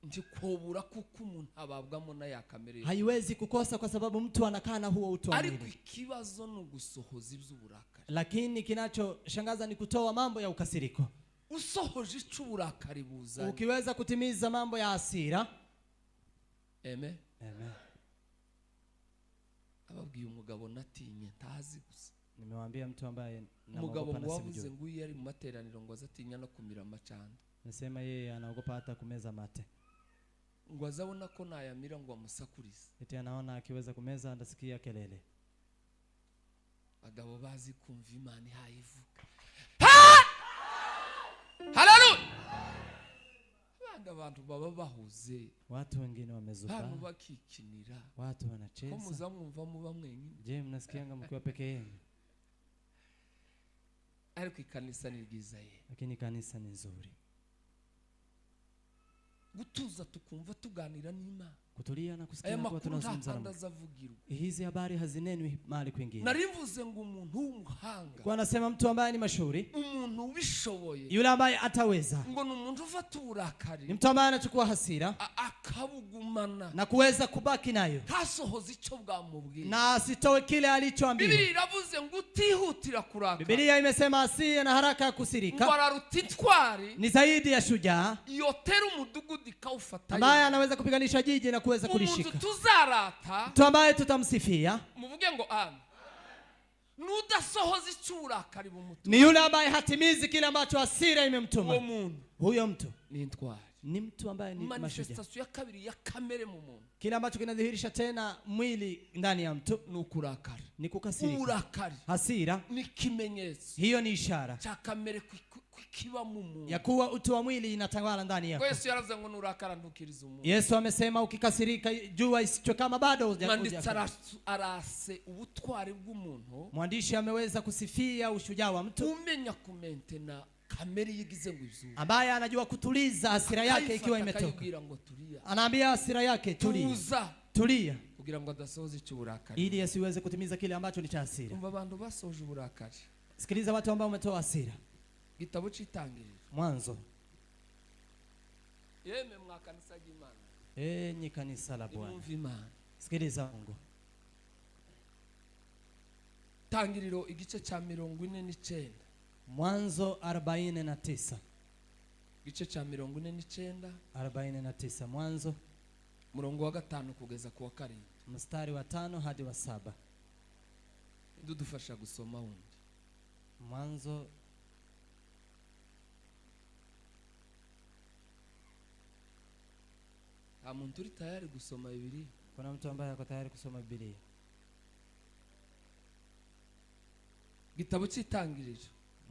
B: ntikobura kuko umuntu ababwamo na ya kamere,
A: haiwezi kukosa kwa sababu mtu anakaa na huo utu wa
B: ariko
A: mwili.
B: ikibazo ni ugusohoza iby'uburakari.
A: Lakini kinachoshangaza ni kutoa mambo ya ukasiriko.
B: Usohoje icy'uburakari buzanye,
A: Ukiweza kutimiza mambo ya hasira,
B: amen.
A: amen.
B: Ababwiye umugabo natinye ntazi gusa,
A: Nimewaambia mtu ambaye
B: umugabo
A: namuogopa na
B: wavuze
A: simjui.
B: ngo yari mu materaniro ngo azatinya no kumira amacanda
A: Nasema yeye anaogopa hata kumeza mate.
B: ngo azabona ko nayamira ngo amusakurize.
A: Eti anaona akiweza kumeza andasikia kelele.
B: Bagabo bazi kumva Imana ihayivuga. Haleluya. Abantu baba bahuze.
A: Watu wengine wamezuka.
B: Hano bakikinira.
A: Watu wanacheza.
B: Ko muzamwumva muba mwenyine.
A: Je, mnasikianga mkiwa peke yenu?
B: Ariko ikanisa ni ryiza ye.
A: Lakini kanisa ni nzuri.
B: Gutuza tukumva tuganira n'Imana.
A: Kutulia na kusikia kwa tunazungumza na Mungu. Hizi habari hazinenwi mahali kwingine.
B: Narimvuze ngo umuntu w'umuhanga.
A: Kwa anasema mtu ambaye ni mashuhuri.
B: Umuntu ubishoboye.
A: Yule ambaye ataweza.
B: Ngo n'umuntu ufata uburakari.
A: Ni mtu ambaye anachukua hasira.
B: Akabugumana.
A: Na kuweza kubaki nayo.
B: Kasohoza icyo bwamubwiye.
A: Na asitoe kile alichoambiwa.
B: Biblia iravuze ngo utihutira kurakara.
A: Biblia imesema asiye na haraka kusirika.
B: Ngo ararutitwari.
A: Ni zaidi ya shujaa.
B: Yotera umudugudu kaufata.
A: Ambaye anaweza kupiganisha jiji na kuweza kulishika.
B: Umuntu tuzarata.
A: Mtu ambaye tutamsifia.
B: Muvuge ngo amen. Nudasohoza icurakari bumutu.
A: Ni yule ambaye hatimizi kile ambacho hasira imemtuma. Huyo mtu
B: ni ntwari.
A: Ni mtu ambaye ni mashujaa.
B: Manifestation ya kabiri ya kamere mu muntu.
A: Kile ambacho kinadhihirisha tena mwili ndani ya mtu
B: ni ukurakara.
A: Ni kukasirika.
B: Urakari.
A: Hasira
B: ni kimenyetso.
A: Hiyo ni ishara
B: cha kamere kiba mu muntu.
A: Ya kuwa utu wa mwili inatawala ndani yako.
B: Yesu yaravuze ngo nurakara ndukiriza umuntu.
A: Yesu amesema ukikasirika jua isicho kama bado
B: arase ubutwari bw'umuntu.
A: Mwandishi ameweza kusifia ushujaa wa mtu.
B: Umenya kumentena kamere yigize ngo izuba.
A: Ambaye anajua kutuliza hasira yake ikiwa imetoka. Anaambia hasira yake tulia. Tulia.
B: Kugira ngo adasohoze icyuburakari.
A: Ili asiweze kutimiza kile ambacho ni cha hasira.
B: Umva abantu basoje uburakari.
A: Sikiliza watu ambao wametoa hasira.
B: Gitabo cy'itangiriro.
A: Mwanzo.
B: Yeme mwakanisa y'Imana.
A: Ni kanisa la Bwana.
B: Imumva Imana.
A: Sikiliza Mungu.
B: Tangiriro igice cya 49.
A: Mwanzo 49.
B: Igice cya 49.
A: 49 Mwanzo.
B: Murongo wa 5 kugeza ku wa 7.
A: Mstari wa 5 hadi wa 7.
B: Dudufasha gusoma wundi.
A: Mwanzo
B: muntu uri tayari gusoma Biblia.
A: Kuna mtu ambaye ako tayari kusoma Biblia.
B: Gitabo cy'itangiriro.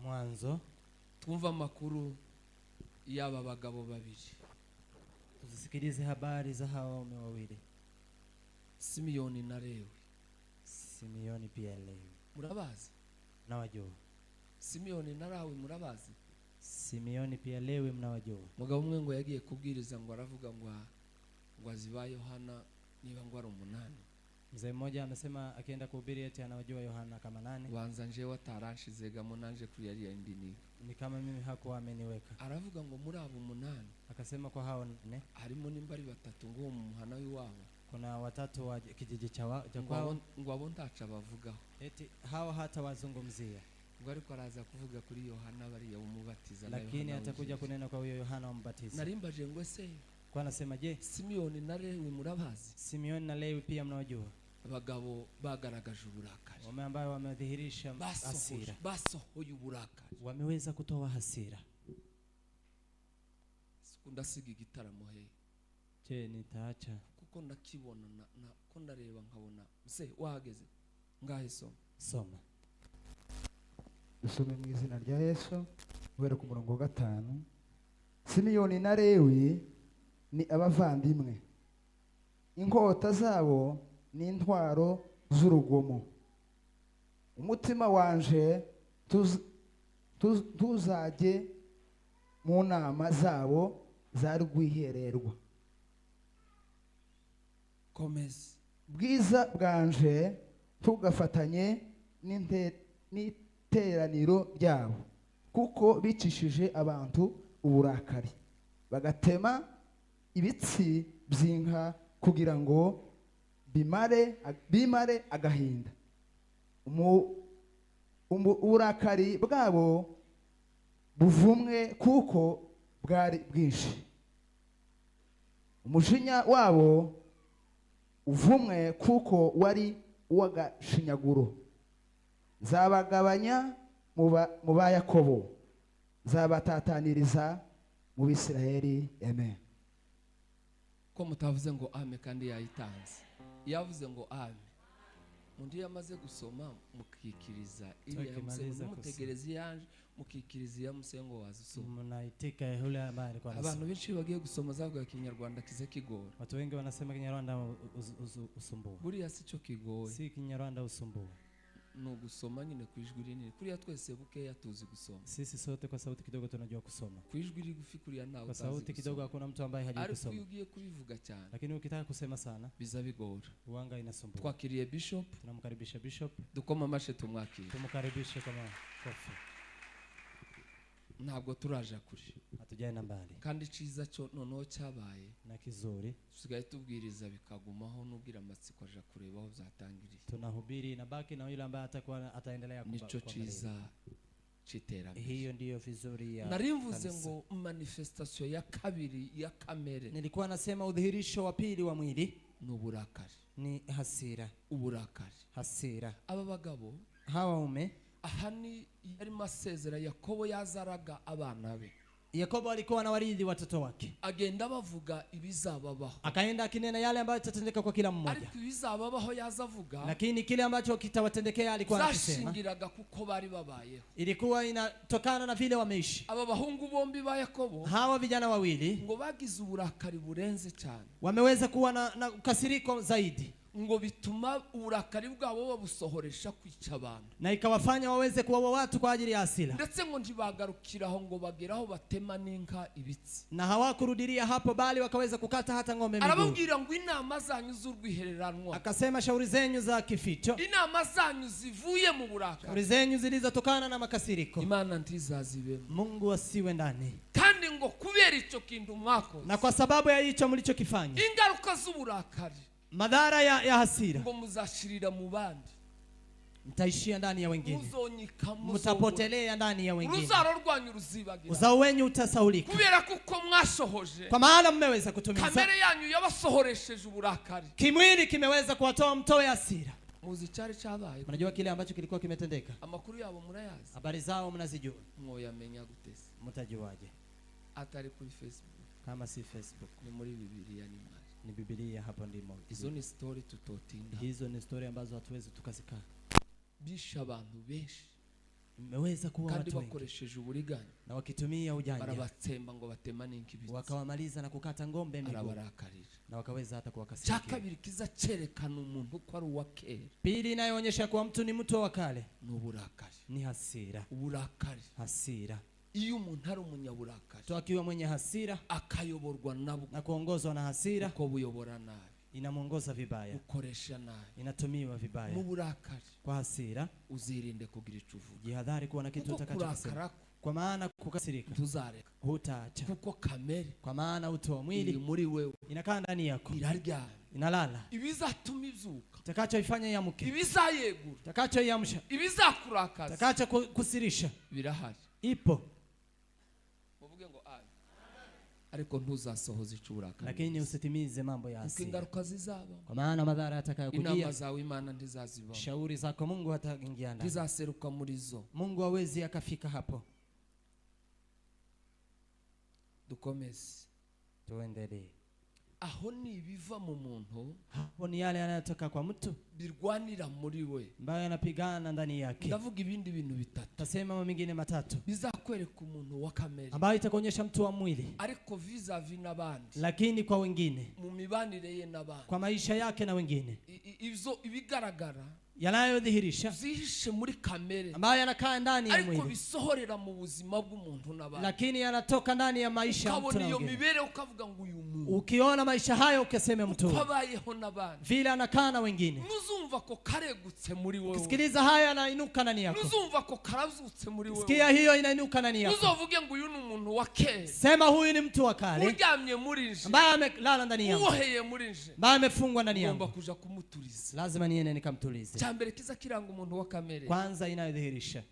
A: Mwanzo.
B: Twumva makuru y'aba bagabo babiri.
A: Tusikilize habari za hawa waume wawili.
B: Simeoni na Lewi.
A: Simeoni pia Lewi.
B: Murabazi?
A: Nawajua.
B: Simeoni na Lewi murabazi?
A: Simeoni pia Lewi mnawajua.
B: Mugabo umwe ngo yagiye kubwiriza ngo aravuga ngo aziba Yohana niba ngo ari 8.
A: Mzee mmoja amesema akienda kuhubiri eti anawajua Yohana kama 8.
B: Wanza nje wataranshize munanje kuri yari indini.
A: Ni kama mimi hakuwa ameniweka.
B: Aravuga ngo muri abo 8.
A: Akasema kwa hao 4
B: harimo nimbari 3 ngo mu muhana w'iwabo.
A: Kuna watatu wa kijiji cha kwao.
B: Ngo abo ndaca bavugaho.
A: Eti hao hata wazungumzia.
B: Ngo ariko araza kuvuga kuri Yohana bari ya umubatiza na
A: lakini atakuja kunena kwa huyo Yohana mbatiza.
B: Narimbaje ngo ese
A: kwa anasema je,
B: Simeoni na Lewi murabazi?
A: Simeoni na Lewi pia mnawajua.
B: Abagabo bagaragaje uburakari.
A: Wame ambao wamedhihirisha hasira.
B: Basohoye uburakari.
A: Wameweza kutoa hasira.
B: Sikundasiga igitaramo he.
A: Je, nitaacha
B: kuko nakibona na ko ndareba nkabona mse wahageze ngahe
A: soma.
F: Dusome mu izina rya Yesu ubere ku murongo wa 5. Simeoni na Lewi ni abavandimwe. Inkota zabo ni intwaro z'urugomo. Umutima wanje tuzajye mu nama zabo za rwihererwa.
B: Komeza.
F: Bwiza bwanje tugafatanye n'iteraniro ryabo kuko bicishije abantu uburakari bagatema ibitsi by'inka kugira ngo bimare agahinda. Uburakari bwabo buvumwe kuko bwari bwinshi. Umujinya wabo uvumwe kuko wari uwagashinyaguro. nzabagabanya mu ba Yakobo, nzabatataniriza mu Bisirayeli. Amen.
B: ko mutavuze ngo ame kandi yayitanze. Yavuze ngo ame, mundi yamaze gusoma mukikiriza ili yamusengo mutegereze yanje mukikiriza yamusengo wazusoma.
A: Mnaitika yule ambaye alikuwa anasoma.
B: Abantu benshi bagiye gusoma zavuga Kinyarwanda kize kigora.
A: Watu wengi wanasema Kinyarwanda usumbua.
B: Buriya sico kigoye.
A: Si Kinyarwanda usumbua.
B: No gusoma nyine kwijwi rinini. Kuriya twese bukeya tuzi gusoma.
A: Sisi sote kwa sauti kidogo tunajua kusoma.
B: Kwijwi rigufi kuriya nawe
A: kwa sauti kidogo hakuna mtu ambaye hajui kusoma.
B: Ariko ugiye kubivuga cyane.
A: Lakini ukitaka kusema sana
B: biza bigora.
A: Uwanga inasumbua.
B: Twakiriye bishop.
A: Tunamkaribisha bishop.
B: Dukoma amashe tumwakire.
A: Tumukaribishe kama kofi.
B: Ntabwo turaja kuri.
A: Hatujana mbali.
B: Kandi ciza cyo noneho cyabaye
A: na kizuri.
B: Tusigaye tubwiriza bikagumaho n'ubwira amatsiko aja kureba aho zatangiriye.
A: Tunahubiri na baki na yule ambaye atakuwa ataendelea
B: kuba. Nico ciza citera.
A: Hiyo ndiyo vizuri ya.
B: Narimvuze ngo manifestation ya kabiri ya kamere.
A: Nilikuwa nasema udhihirisho wa pili wa mwili
B: n'uburakari.
A: Ni hasira.
B: Uburakari.
A: Hasira.
B: Aba bagabo
A: hawa ume
B: ahani yari masezera Yakobo yazaraga abana be.
A: Yakobo alikuwa anawaridhi watoto wake.
B: Agenda bavuga ibizababaho.
A: Akaenda akinena yale ambayo yatatendeka kwa kila mmoja.
B: Ariko ibizababaho yazavuga.
A: Lakini kile ambacho kitawatendekea alikuwa anasema.
B: Zashingiraga kuko bari babayeho.
A: Ilikuwa inatokana na vile wameishi.
B: Aba bahungu bombi ba Yakobo.
A: Hawa vijana wawili.
B: Ngo bagize uburakari burenze cyane.
A: Wameweza kuwa na ukasiriko zaidi.
B: Ngo bituma uburakari bwabo babusohoresha kwica abantu.
A: Na ikawafanya waweze kuwaua watu kwa ajili ya hasira.
B: Ndetse ngo ntibagarukiraho ngo bageraho batema n'inka ibitsi.
A: Na hawakurudilia hapo bali wakaweza kukata hata ng'ombe miguu.
B: Arababwira ngo inama zanyu z'urwihereranwa.
A: Akasema shauri zenyu za kificho.
B: Inama zanyu zivuye mu burakari.
A: Shauri zenyu zilizotokana na makasiriko.
B: Imana ntizazibemo.
A: Mungu asiwe ndani.
B: Kandi ngo kubera ico kintu mwako.
A: Na kwa sababu ya hicho mlichokifanya.
B: Ingaruka z'uburakari.
A: Madhara ya hasira.
B: Ngo muzashirira mu bandi.
A: Mtaishia ndani ya wengine.
B: Muzonyika
A: mutapotelea ndani ya wengine.
B: Uruzaro rwanyu ruzibagira.
A: Uzao wenyu utasaulika.
B: Kubera kuko mwashohoje.
A: Kwa maana mmeweza kutumiza.
B: Kamere yanyu yabasohoresheje uburakari.
A: Kimwili kimeweza kuwatoa mtoe hasira.
B: Muzi cyari cyabaye.
A: Mnajua kile ambacho kilikuwa kimetendeka.
B: Amakuru yabo murayazi.
A: Habari zao mnazijua.
B: Mwoyamenya gutese.
A: Mtajuaje?
B: Atari kuri Facebook.
A: Kama si Facebook.
B: Ni muri Biblia ni mali.
A: Ni Biblia hapo ndimo.
B: Hizo ni story tutotinda.
A: Hizo ni story ambazo hatuwezi tukazika.
B: Bisha abantu benshi.
A: Mmeweza kuwa watu wengi.
B: Kandi bakoresheje uburiganya.
A: Na wakitumia ujanja.
B: Barabatsemba ngo batema n'inkibitsi.
A: Wakawamaliza na kukata ng'ombe miguu.
B: Arabarakarira.
A: Na wakaweza hata kuwakasiria.
B: Cyakabiri kiza cerekana umuntu ko ari uwakera.
A: Pili inayoonyesha kuwa mtu ni mtu wa kale.
B: N'uburakari.
A: Ni hasira.
B: Uburakari.
A: Hasira.
B: Iyo umuntu ari umunyaburakari.
A: Tukiwa mwenye hasira
B: akayoborwa nabwo
A: na kuongozwa na hasira
B: uko buyobora nabi
A: inamuongoza vibaya,
B: ukoresha nabi,
A: inatumiwa vibaya.
B: Mu burakari
A: kwa hasira
B: uzirinde kugira icuvu.
A: Jihadhari kuwa na kitu utakachosema. Kwa maana kukasirika
B: tuzareka
A: hutaacha.
B: Kuko kamere
A: kwa maana utu wa mwili
B: muri wewe
A: inakaa ndani yako,
B: irarya
A: inalala.
B: Ibizatuma ivyuka
A: itakachoifanya iamke,
B: ibizayegura
A: itakachoiamsha,
B: ibizakurakaza,
A: itakachokusirisha
B: birahari,
A: ipo.
B: Ngo ariko ntuzasohoza icuburakari,
A: lakini usitimize mambo ya hasira.
B: Ingaruka zizaba,
A: kwa maana madhara yatakayokujia.
B: Inama zawe Imana ndizaziba,
A: shauri zako Mungu hataingia ndani,
B: ndizaseruka muri zo.
A: Mungu hawezi akafika hapo.
B: Dukomeze
A: tuendelee.
B: Aho ni ibiva mu muntu,
A: hapo ni yale yanayotoka kwa mtu
B: birwanira muri we,
A: ambayo yanapigana ndani yake.
B: Ndavuga ibindi bintu bitatu,
A: tasema mambo mengine matatu
B: bizakwereka umuntu wa kamere,
A: ambayo itakuonyesha mtu wa mwili,
B: ariko vis-a-vis n'abandi,
A: lakini kwa wengine,
B: mu mibanire ye n'abandi,
A: kwa maisha yake na wengine,
B: ivyo ibigaragara
A: yanayodhihirisha
B: zihishe muri kamere,
A: ambayo yanakaa ndani ya mwili,
B: ariko bisohorera mu buzima bw'umuntu n'abandi,
A: lakini yanatoka ndani ya maisha ya mtu na wengine.
B: Mibere ukavuga ngo uyu muntu,
A: ukiona maisha hayo ukaseme mtu
B: kwabayeho n'abandi,
A: vile anakaa na wengine,
B: nuzumva ko karegutse muri wewe,
A: ukisikiliza hayo yanainuka ndani yako,
B: nuzumva ko karazutse muri wewe,
A: sikia hiyo inainuka ndani yako,
B: uzovuge ngo uyu ni umuntu wa kera,
A: sema huyu ni mtu wa kale,
B: uryamye muri nje,
A: ambaye amelala ndani yangu,
B: uwoheye muri nje,
A: ambaye amefungwa ndani yangu,
B: ngomba kuja kumuturiza.
A: lazima niende nikamtulize.
B: Cyambere kiza kiranga umuntu wa kamere,
A: kwanza inayodhihirisha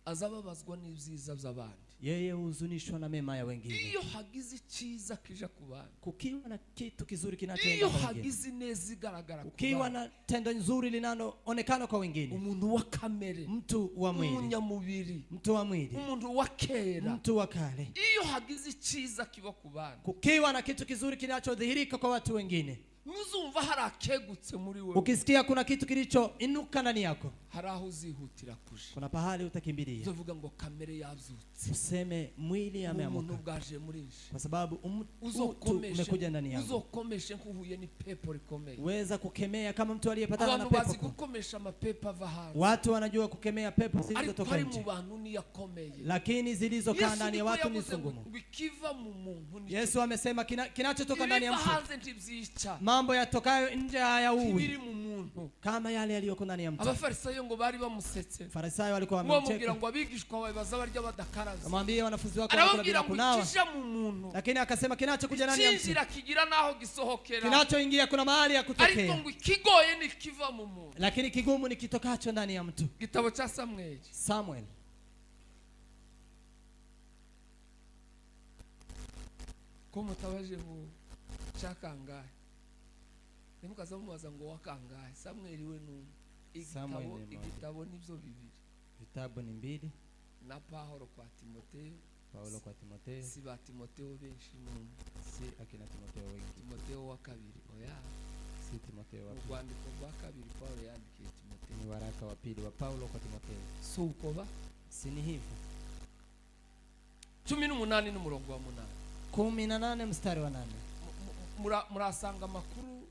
B: azababazwa n'ibyiza by'abandi.
A: Yeye huzunishwa na mema ya wengine.
B: Iyo hagize icyiza kija ku bandi,
A: Kukiwa na kitu kizuri kinachoenda
B: iyo
A: kwa wengine,
B: hagize neza igaragara ku
A: ukiwa
B: bandi,
A: na tendo nzuri linaloonekana kwa wengine,
B: umuntu wa kamere,
A: mtu wa mwili,
B: umunyamubiri,
A: mtu wa mwili,
B: umuntu wa kera,
A: mtu wa kale,
B: iyo hagize icyiza kiba ku bandi,
A: kukiwa na kitu kizuri kinachodhihirika kwa watu wengine,
B: ntuzumva hari akegutse muri wewe.
A: ukisikia kuna kitu kilichoinuka ndani yako,
B: hari aho uzihutira kuja,
A: kuna pahali utakimbilia,
B: uzovuga ngo kamere yabyutse,
A: useme mwili ameamuka,
B: umuntu bwaje muri nje,
A: kwa sababu utu umekuja ndani yako.
B: uzokomeshe nkuhuye ni pepo rikomeye.
A: Weza kukemea kama mtu aliyepatana na
B: abantu bazi
A: pepo.
B: gukomesha mapepo ava hanze,
A: Watu wanajua kukemea pepo
B: ariko
A: zilizotoka
B: ari mu
A: nje,
B: bantu ni yakomeye.
A: lakini zilizokaa ndani ya watu ni
B: Yesu
A: sungumu.
B: ngo ikiva mu muntu ni
A: Yesu amesema kinachotoka ndani ya
B: ibiva
A: mtu,
B: hanze ntibyica,
A: mambo yatokayo nje hayauwi
B: ibiri mu muntu.
A: kama yale yaliyoko ndani ya mtu.
B: Abafarisayo ngo bari bamusetse,
A: Farisayo walikuwa
B: bamubwira
A: wamemcheka,
B: ngo abigishwa bawe baza barya badakaraza,
A: amwambie wanafunzi wako wanakula
B: arababwira
A: bila
B: ngo
A: kunawa,
B: ikija mu muntu,
A: lakini akasema kinachokuja ndani ya mtu,
B: kinjira kigira naho gisohokera,
A: kinachoingia kuna mahali ya
B: ariko
A: kutokea,
B: ngo ikigoye ni kiva mu muntu.
A: lakini kigumu ni kitokacho ndani ya mtu.
B: Gitabo cha Samuel,
A: Samuel
B: ko mutabaje mu cyakangahe, nimukaza mubaza ngo wakangahe. Samuel we
A: Samuel ni mmoja.
B: igitabo nibyo bibiri,
A: vitabu ni mbili,
B: na Paulo kwa Timotheo,
A: Paulo kwa Timotheo,
B: si ba Timotheo benshi mu
A: si akina Timotheo wengi,
B: Timotheo wa kabiri, oya,
A: si Timotheo wa
B: mu
A: pili,
B: rwandiko rwa kabiri Paulo yandikiye Timotheo.
A: ni waraka wa pili wa Paulo kwa Timotheo.
B: So uko ba
A: Si ni hivyo?
B: 18 n'umurongo wa 8
A: 18 mstari wa 8.
B: murasanga amakuru.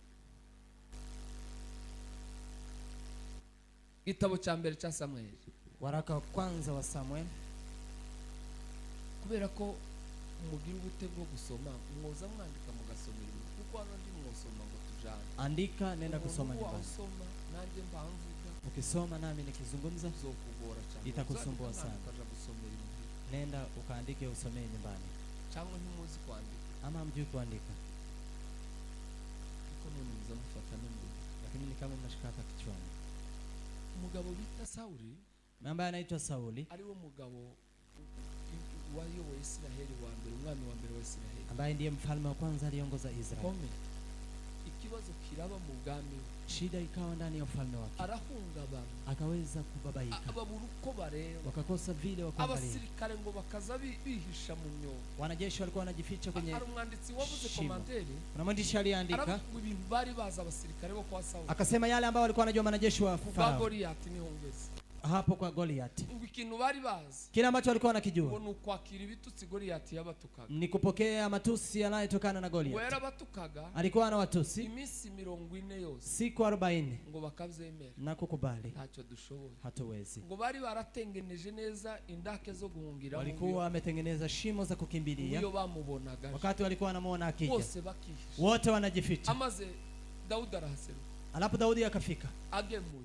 B: Gitabo cya mbere cya Samuel,
A: Waraka wa kwanza wa Samuel.
B: kubera ko mugira ubute bwo gusoma, mwoza mwandika mugasomera ibintu, kuko hano ndi mwosoma ngo tujane.
A: Andika, nenda kusoma
B: Umuntu
A: nyumbani.
B: wasoma nanjye mbanvuga,
A: Ukisoma nami nikizungumza,
B: uzokugora cyane,
A: itakusumbua sana.
B: ukaja gusomera ibintu,
A: nenda ukaandike usomee nyumbani.
B: cyangwa ntimuzi kwandika,
A: Ama hamjui kuandika,
B: kuko none muza mufata n'mbere.
A: lakini ni kama mnashika hapa kichwani.
B: Umugabo bita Sauli,
A: Ambaye anaitwa Sauli,
B: ari wo mugabo wayoboye Isiraheli wa mbere, umwami wa mbere wa Isiraheli,
A: ambaye ndiye mfalme wa kwanza aliongoza Israeli.
B: kome ikibazo kiraba mu bwami,
A: Shida ikawa ndani ya ufalme wake,
B: arahungabana,
A: akaweza kubabaika,
B: ababura uko bareba,
A: wakakosa vile wa kuangalia.
B: abasirikare ngo bakaza bihisha mu myobo.
A: Wanajeshi walikuwa wanajificha kwenye
B: Hari umwanditsi wavuze
A: shimo.
B: komanderi,
A: Kuna mwandishi aliyeandika
B: aravuga ibintu bari baza abasirikare bo kwa Sauli,
A: akasema yale ambao walikuwa wanajua manajeshi wa
B: kwa
A: Farao
B: Goliath niho ngeze,
A: hapo kwa Goliath.
B: ngo ikintu bari bazi
A: Kile ambacho walikuwa
B: ngo
A: wanakijua
B: ni ukwakira ibitutsi Goliath yabatukaga,
A: ni kupokea matusi yanayotokana na
B: ngo
A: Goliath.
B: yarabatukaga
A: Alikuwa na watusi
B: iminsi 40 yose,
A: siku 40
B: ngo bakabyemera,
A: na kukubali
B: ntacyo dushoboye.
A: hatuwezi.
B: Ngo bari baratengeneje neza indake zo guhungira,
A: Walikuwa wametengeneza shimo za kukimbilia,
B: iyo bamubonaga
A: wakati walikuwa wanamuona akija,
B: bose bakihisha.
A: wote wanajificha.
B: Amaze Daudi arahaseruka,
A: Alafu Daudi akafika,
B: agemuye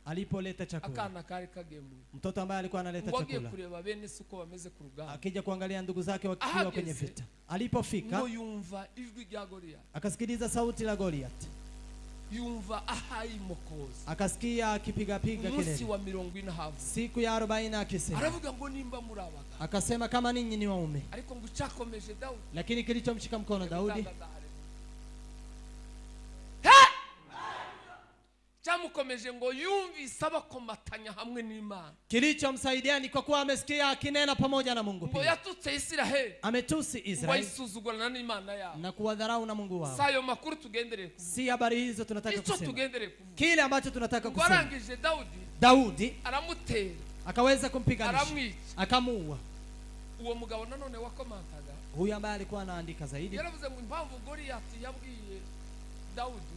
A: alipoleta chakula,
B: akana kari kagemuye,
A: mtoto ambaye alikuwa analeta
B: ngo agiye
A: chakula
B: kureba bene se uko bameze ku rugamba,
A: akija kuangalia ndugu zake wakiwa
B: Ahageze.
A: kwenye vita. Alipofika
B: ngo yumva ijwi rya Goliath,
A: akasikiliza sauti la Goliath,
B: yumva ahayimokoza,
A: akasikia akipigapiga
B: umunsi
A: kelele.
B: wa 40 havu,
A: Siku ya 40 akisema,
B: aravuga ngo nimba murabaga,
A: akasema kama ninyi ni waume.
B: ariko ngo cyakomeje Daudi,
A: Lakini kilichomshika mkono Daudi,
B: cyamukomeje ngo yumvise abakomatanya hamwe n'Imana,
A: kilichomsaidia ni kwa kuwa amesikia akinena pamoja na Mungu.
B: ngo
A: Pia
B: yatutse Isiraheli,
A: ametusi
B: ngo
A: Israeli
B: ayisuzugurana n'Imana yabo.
A: na kuwadharau na Mungu wao.
B: Sayo makuru tugendereye kuvuga,
A: Si habari hizo tunataka
B: icyo
A: kusema,
B: tugendereye kuvuga,
A: kile ambacho tunataka
B: ngo
A: kusema.
B: arangije Daudi
A: Daudi
B: aramutera,
A: akaweza kumpiganisha,
B: aramwica.
A: akamuua.
B: Uwo mugabo nanone wakomantaga
A: Huyu ambaye alikuwa anaandika zaidi
B: yaravuze ngo impamvu Goliath yabwiye Daudi,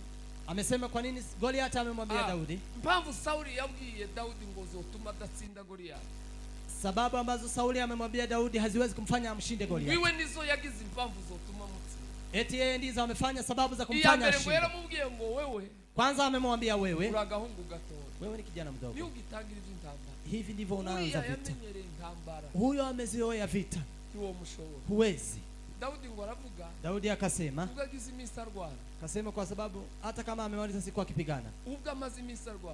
A: amesema kwa nini Goliath amemwambia Daudi,
B: impamvu Sauli yabwiye Daudi ngo zotuma adatsinda Goliath,
A: sababu ambazo Sauli amemwambia Daudi haziwezi kumfanya amshinde Goliath.
B: wiwe nizo yagize impamvu zotuma mutsinda.
A: Eti yeye ndizo amefanya sababu za
B: Iya
A: kumfanya
B: mbere ngo
A: ashinde.
B: yaramubwiye ngo wewe
A: Kwanza amemwambia wewe,
B: uri agahungu gatoya,
A: wewe ni kijana mdogo,
B: niyo ugitangira iby'intambara,
A: hivi ndivyo unaanza
B: uriya
A: vita.
B: yamenyereye intambara,
A: Huyo amezoea vita,
B: ntiwo mushobora.
A: huwezi. Daudi akasema,
B: akasema
A: kwa sababu hata kama amemaliza siku akipigana,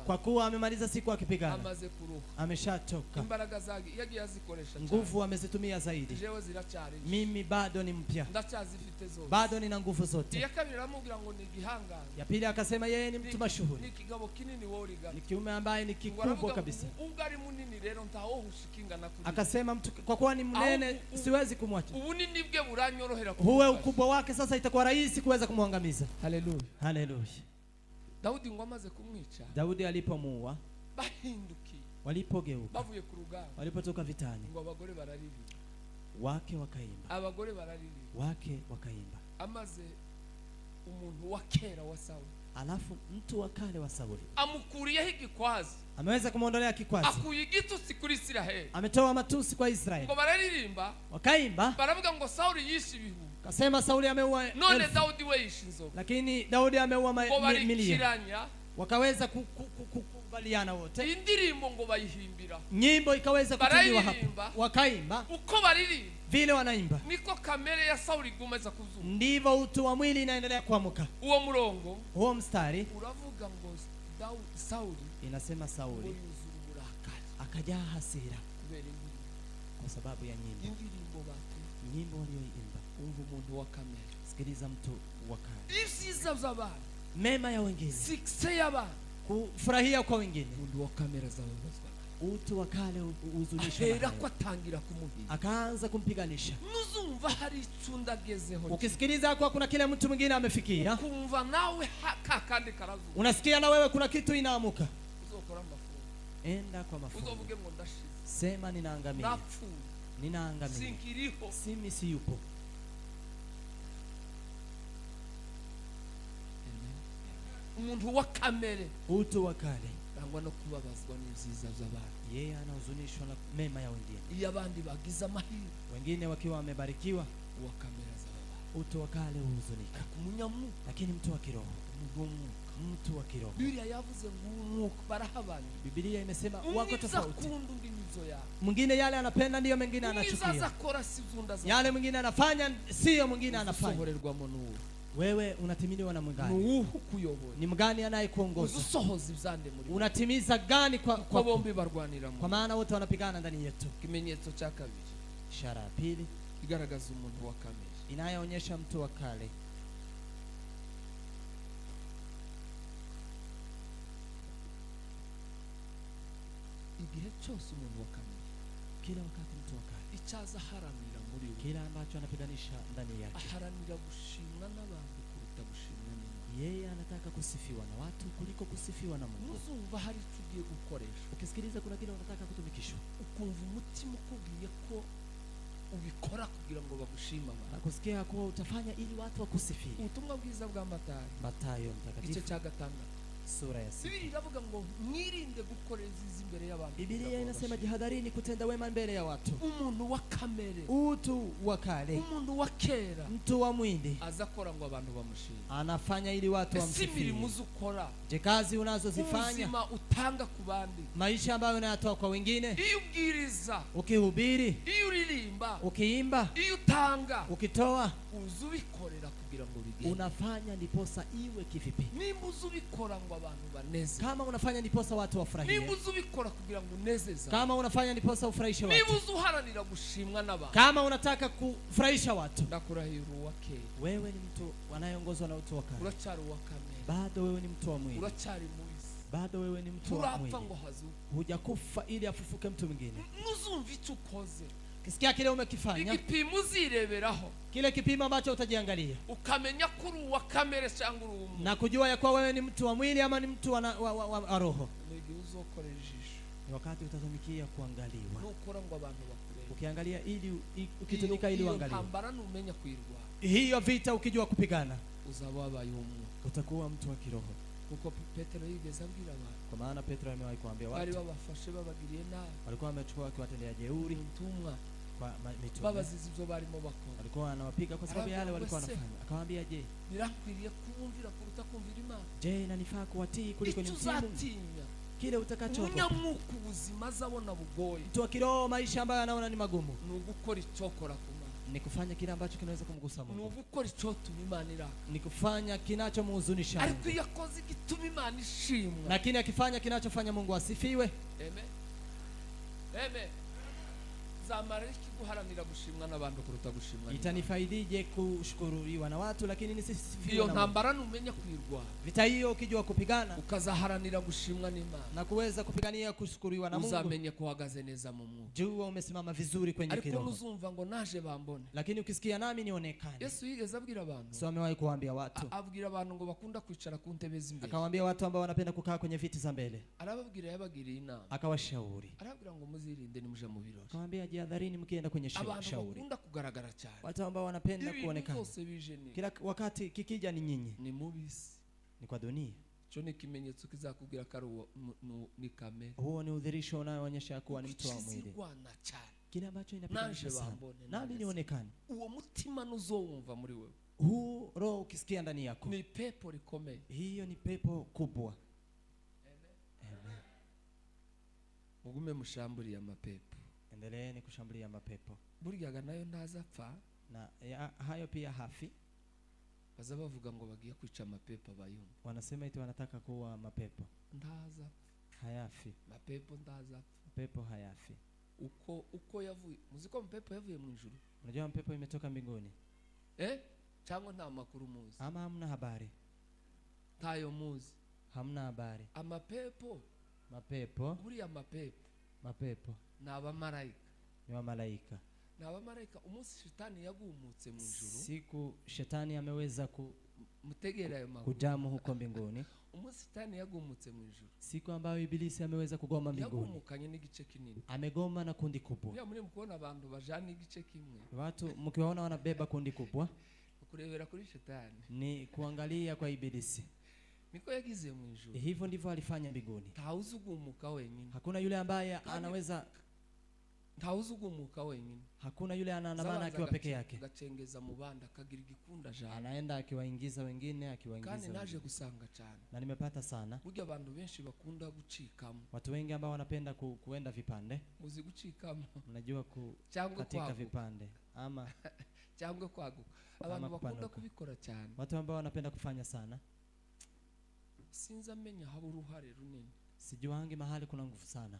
A: kwa kuwa amemaliza siku akipigana, ameshatoka, nguvu amezitumia zaidi, mimi bado ni mpya, bado nina nguvu zote. Ya pili akasema yeye ni mtu mashuhuri, ni kiume ambaye ni kikubwa kabisa. Akasema mtu kwa kuwa ni mnene siwezi kumwacha, huwe ukubwa wake sasa itakuwa rahisi kuweza kumwangamiza.
B: Haleluya,
A: haleluya.
B: Daudi ngwamaze kumwica,
A: Daudi alipomuua,
B: bahinduki,
A: walipogeuka,
B: bavuye ku rugamba,
A: walipotoka vitani,
B: ngo abagore barariri,
A: wake wakaimba,
B: abagore barariri,
A: wake wakaimba.
B: Amaze umuntu wa kera wa Sauli,
A: alafu mtu wa kale wa Sauli
B: amukuriyeho igikwazi,
A: ameweza kumuondolea kikwazi,
B: akuye igitusi kuri Israeli,
A: ametoa matusi kwa Israeli,
B: ngo bararirimba,
A: wakaimba,
B: baravuga ngo Sauli yishe ibihu,
A: kasema Sauli ameua
B: none Daudi we yishe inzovu,
A: lakini Daudi ameua milioni. Wakaweza kukubaliana wote,
B: indirimbo ngo bayihimbira,
A: nyimbo ikaweza kutungiwa hapo, wakaimba
B: uko baririmba
A: vile wanaimba,
B: niko kamere ya Sauli gumeza kuzuma,
A: ndivyo utu wa mwili inaendelea kuamuka.
B: Uwo murongo,
A: huo mstari
B: uravuga ngo Sauli,
A: inasema Sauli akajaa hasira kwa sababu ya nyimbo walioimba.
B: Umuntu wa kamere,
A: sikiliza mtu wa kale,
B: ibyiza by'abantu,
A: mema ya wengine,
B: success y'abantu,
A: kufurahia kwa wengine.
B: Umuntu wa kamere zabazwa,
A: utu wa kale uzunishwa,
B: ahera ko atangira kumuhiga,
A: akaanza kumpiganisha.
B: Nuzumva hari icundagezeho,
A: ukisikiliza kwa kuna kile mtu mwingine amefikia,
B: kumva nawe haka kandi karazu,
A: unasikia na wewe kuna kitu inaamuka,
B: uzokora mafunzo,
A: enda kwa mafunzo,
B: uzovuge ngo ndashize,
A: sema ninaangamia, ninaangamia,
B: sinkiriho,
A: simi si yupo.
B: Umuntu wa kamere,
A: utu wa kale,
B: rangwa no kubabazwa n'ibyiza by'abantu,
A: yeye anahuzunishwa na mema ya wengine.
B: Iyo abandi bagize amahirwe,
A: wengine wakiwa wamebarikiwa,
B: wa kamera z'abantu,
A: utu wa kale huzunika.
B: Kumunyamu,
A: lakini mtu wa kiroho, mtu wa kiroho,
B: Biblia yavuze ngo barahabanye,
A: Biblia imesema wako tofauti.
B: Mwingine
A: yale anapenda ndiyo mwingine anachukia, yale mwingine anafanya sio mwingine anafanya. Wewe unatimiliwa na mgani? Ni mgani anayekuongoza? Unatimiza gani kwa
B: bombi barwanira mu?
A: Kwa maana wote wanapigana ndani yetu.
B: Kimenyetso cha kabiri,
A: ishara ya pili
B: igaragaza umuntu wa kamere,
A: inayoonyesha mtu wa kale.
B: Igihe cyose umuntu wa kamere,
A: kila wakati mtu wa kale
B: icyaza haranira muri we,
A: kila ambacho anapiganisha ndani yake,
B: aharanira gushimwa n'abantu kuruta gushimwa n'Imana.
A: Yeye anataka kusifiwa na watu kuliko kusifiwa na Mungu.
B: Muzumva hari icyo ugiye gukoresha,
A: ukisikiliza kuna kile unataka kutumikishwa,
B: ukumva umutima ukubwiye ko ubikora kugira ngo bagushima abantu,
A: nakusikia kuwa utafanya ili watu wakusifie.
B: Ubutumwa bwiza bwa
A: Matayo mtakatifu
B: igice cya gatandatu
A: sura ya 6.
B: Biblia iravuga ngo mwirinde gukora izizi imbere y'abantu.
A: Biblia inasema jihadharini kutenda wema mbele ya watu.
B: Umuntu wa kamere,
A: utu wa kale,
B: umuntu wa kera,
A: mtu wa mwindi,
B: azakora ngo abantu bamushime,
A: anafanya ili watu wamsifie.
B: Imirimo uzukora,
A: je, kazi unazozifanya,
B: ubuzima utanga ku bandi,
A: maisha ambayo unayatoa kwa wengine,
B: iyo ubwiriza,
A: ukihubiri,
B: iyo uririmba,
A: ukiimba,
B: iyo utanga,
A: ukitoa,
B: uzubikorera kugira ngo bigende.
A: Unafanya ndiposa iwe kivipi?
B: Nimba uzubikora ngo abantu baneze,
A: kama unafanya ndiposa watu wafurahie,
B: nimba uzubikora kugira ngo unezeza,
A: kama unafanya ndiposa ufurahishe watu,
B: nimba uzuharanira gushimwa n'abantu,
A: kama unataka kufurahisha watu,
B: ndakurahira uwake,
A: wewe ni mtu wanayeongozwa na utu wa kale,
B: uracyari uwa kamere,
A: bado wewe ni mtu wa mwili,
B: uracyari muisi,
A: bado wewe ni mtu wa mwili, hujakufa ili afufuke mtu mwingine.
B: Nuzumva icyo ukoze,
A: kisikia kile umekifanya,
B: igipimo uzireberaho,
A: kile kipimo ambacho utajiangalia,
B: ukamenya kuri uwa kamere cyangwa uri umuntu,
A: na kujua ya kuwa wewe ni mtu wa mwili ama ni mtu wa roho. Ni wakati utatumikia kuangaliwa,
B: nukora ngo abantu bakurebe,
A: ukiangalia ili ukitumika ili uangaliwe.
B: Hambara numenya kuirwa,
A: hiyo vita ukijua kupigana,
B: uzaba wabaye umwe,
A: utakuwa mtu wa kiroho.
B: kuko Petero yigeze abwira abantu,
A: kwa maana Petro amewahi kuambia watu,
B: bari babafashe babagiriye nabi,
A: walikuwa wamechukua wakiwatendea jeuri
B: mtumwa,
A: kwa mitume,
B: babazizi ibyo barimo bakora,
A: walikuwa wanawapiga kwa sababu yale walikuwa wanafanya. Akamwambia, je,
B: nirakwiriye kumvira kuruta kumvira Imana?
A: Je, inanifaa kuwatii kuliko nimtii Mungu? Kile utakacho
B: umunyamuku ubuzima azabona bugoye,
A: mtu wa kiroho maisha ambayo anaona ni magumu,
B: ni ugukora icyokora ku Mana,
A: ni kufanya kile ambacho kinaweza kumgusa Mungu,
B: ni ugukora icyo tuma Imana iraka,
A: ni kufanya kinachomhuzunisha Mungu.
B: Ariko yakoze igituma Imana ishimwa,
A: lakini akifanya kinachofanya Mungu asifiwe.
B: Amen. Amen. Zamariki guharanira gushimwa n'abantu kuruta gushimwa.
A: Itanifaidije kushukuriwa na watu lakini nisisifiwe.
B: Iyo ntambara numenya kwirwa.
A: Vita hiyo ukijua kupigana,
B: ukazaharanira gushimwa n'Imana,
A: na kuweza kupigania kushukuriwa na Mungu,
B: uzamenye kuhagaze neza mu Mungu.
A: Jua umesimama vizuri kwenye kiroho.
B: Ariko uzumva ngo naje bambone.
A: Lakini ukisikia nami nionekane.
B: Yesu yigeze abwira abantu.
A: So amewahi kuambia watu.
B: Abwira abantu ngo bakunda kwicara ku ntebe z'imbere.
A: Akawaambia watu ambao wanapenda kukaa kwenye viti za mbele.
B: Arababwira yabagiriye inama.
A: Akawashauri.
B: Arabwira ngo muzirinde nimuje mu birori.
A: Akawaambia jihadharini mkienda kwenye shauri.
B: Abantu bakunda kugaragara cyane.
A: Watu ambao wanapenda kuonekana. Kila wakati kikija ni nyinyi.
B: Ni mubisi.
A: Ni kwa dunia.
B: Cho ni kimenyetso kizakubwira karo ni kamera.
A: Huo ni udhirisho unaoonyesha kuwa ni mtu wa mwili. Kile ambacho inapenda sana. Nami nionekane.
B: Uwo mutima nuzowumva muri wewe.
A: Huu roho ukisikia ndani yako.
B: Ni pepo likomeye.
A: Hiyo ni pepo kubwa. Amen.
B: Mugume mushamburi ya mapepo.
A: Endeleeni kushambulia mapepo.
B: Buryaga nayo ntazapfa.
A: Na hayo pia hafi.
B: Baza bavuga ngo bagiye kwica amapepo abayumva.
A: Wanasema eti wanataka kuwa mapepo.
B: Ndaza.
A: Hayafi.
B: Mapepo ndaza.
A: Mapepo hayafi.
B: Uko yavuye. Muziko mapepo yavuye mu ijuru.
A: Unajua mapepo imetoka mbinguni.
B: Cyangwa nta makuru muzi.
A: Ama hamna habari.
B: Tayo muzi.
A: Hamna habari.
B: Amapepo.
A: Mapepo.
B: Buriya mapepo.
A: Mapepo.
B: Ni abamarayika.
A: Ni wamalaika.
B: Na abamarayika umunsi shetani yagumutse mu ijuru.
A: Siku shetani ameweza
B: mutegera ayo makuru.
A: Kujamu huko mbinguni.
B: Umunsi shetani yagumutse mu ijuru.
A: Siku ambayo ibilisi ameweza kugoma mbinguni.
B: Yagumukanye n'igice kinini.
A: Amegoma na kundi kubwa.
B: Ya muri mukubona abantu bajana igice kimwe.
A: Watu mkiwaona wanabeba kundi kubwa.
B: Kurebera kuri shetani.
A: Ni kuangalia kwa ibilisi.
B: Niko yagize mu ijuru.
A: Hivyo ndivyo alifanya mbinguni.
B: Tauzugumuka wenyine.
A: Hakuna yule ambaye anaweza
B: tauzugumuka wenyine.
A: Hakuna yule anaandamana akiwa peke yake.
B: Gacengeza mu banda kagira igikunda jana.
A: Anaenda akiwaingiza wengine, akiwaingiza.
B: Kandi naje gusanga cyane.
A: Na nimepata sana.
B: Burya abantu benshi bakunda gucikamo.
A: Watu wengi ambao wanapenda kuenda vipande.
B: Muzi gucikamo.
A: Mnajua katika vipande ama
B: cyangwa kwaguka. Abantu bakunda kubikora cyane.
A: Watu ambao wanapenda kufanya sana.
B: Sinza menya haba uruhare runini.
A: Sijuangi mahali kuna nguvu sana.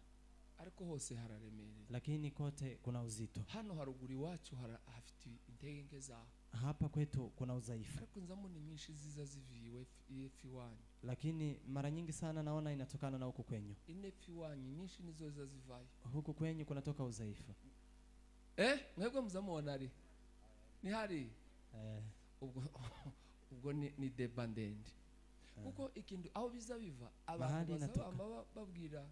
B: Ariko hose hararemereye.
A: Lakini kote kuna uzito.
B: Hano haruguri wacu hafite intege zaho.
A: Hapa kwetu kuna udhaifu.
B: Ariko nzamo ni nyinshi ziza ziviwe ifi wanyu.
A: Lakini mara nyingi sana naona inatokana na huku kwenyu.
B: Inefi wanyu nyinshi nizo ziza zivayo.
A: Huku kwenyu kunatoka udhaifu.
B: Mwebwe muzamo wanari. Ni hari. Ubwo ni debandende. Kuko ikintu aho biza biva abantu babwira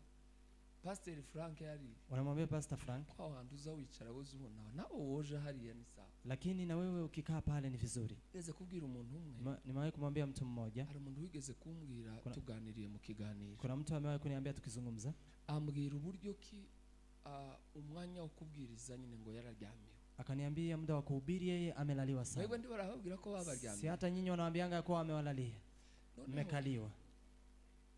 B: Pastor Frank yari.
A: Wanamwambia Pastor Frank.
B: Kwa handuza wicara woze ubona nawe woje hariya ni sawa.
A: Lakini na wewe ukikaa pale ni vizuri.
B: Weze kubwira umuntu umwe.
A: Nimewahi kumwambia mtu mmoja.
B: Hari umuntu wigeze kumbwira tuganiriye mu kiganiro.
A: Kuna mtu amewahi kuniambia tukizungumza.
B: Ambwira uburyo ki umwanya wo kubwiriza nyine ngo yararyamiwe.
A: Akaniambia muda wa kuhubiri yeye amelaliwa sana.
B: Wewe ndio barababwira ko babaryamiwe.
A: Si hata nyinyi wanawaambianga kwa amewalalia. Mmekaliwa.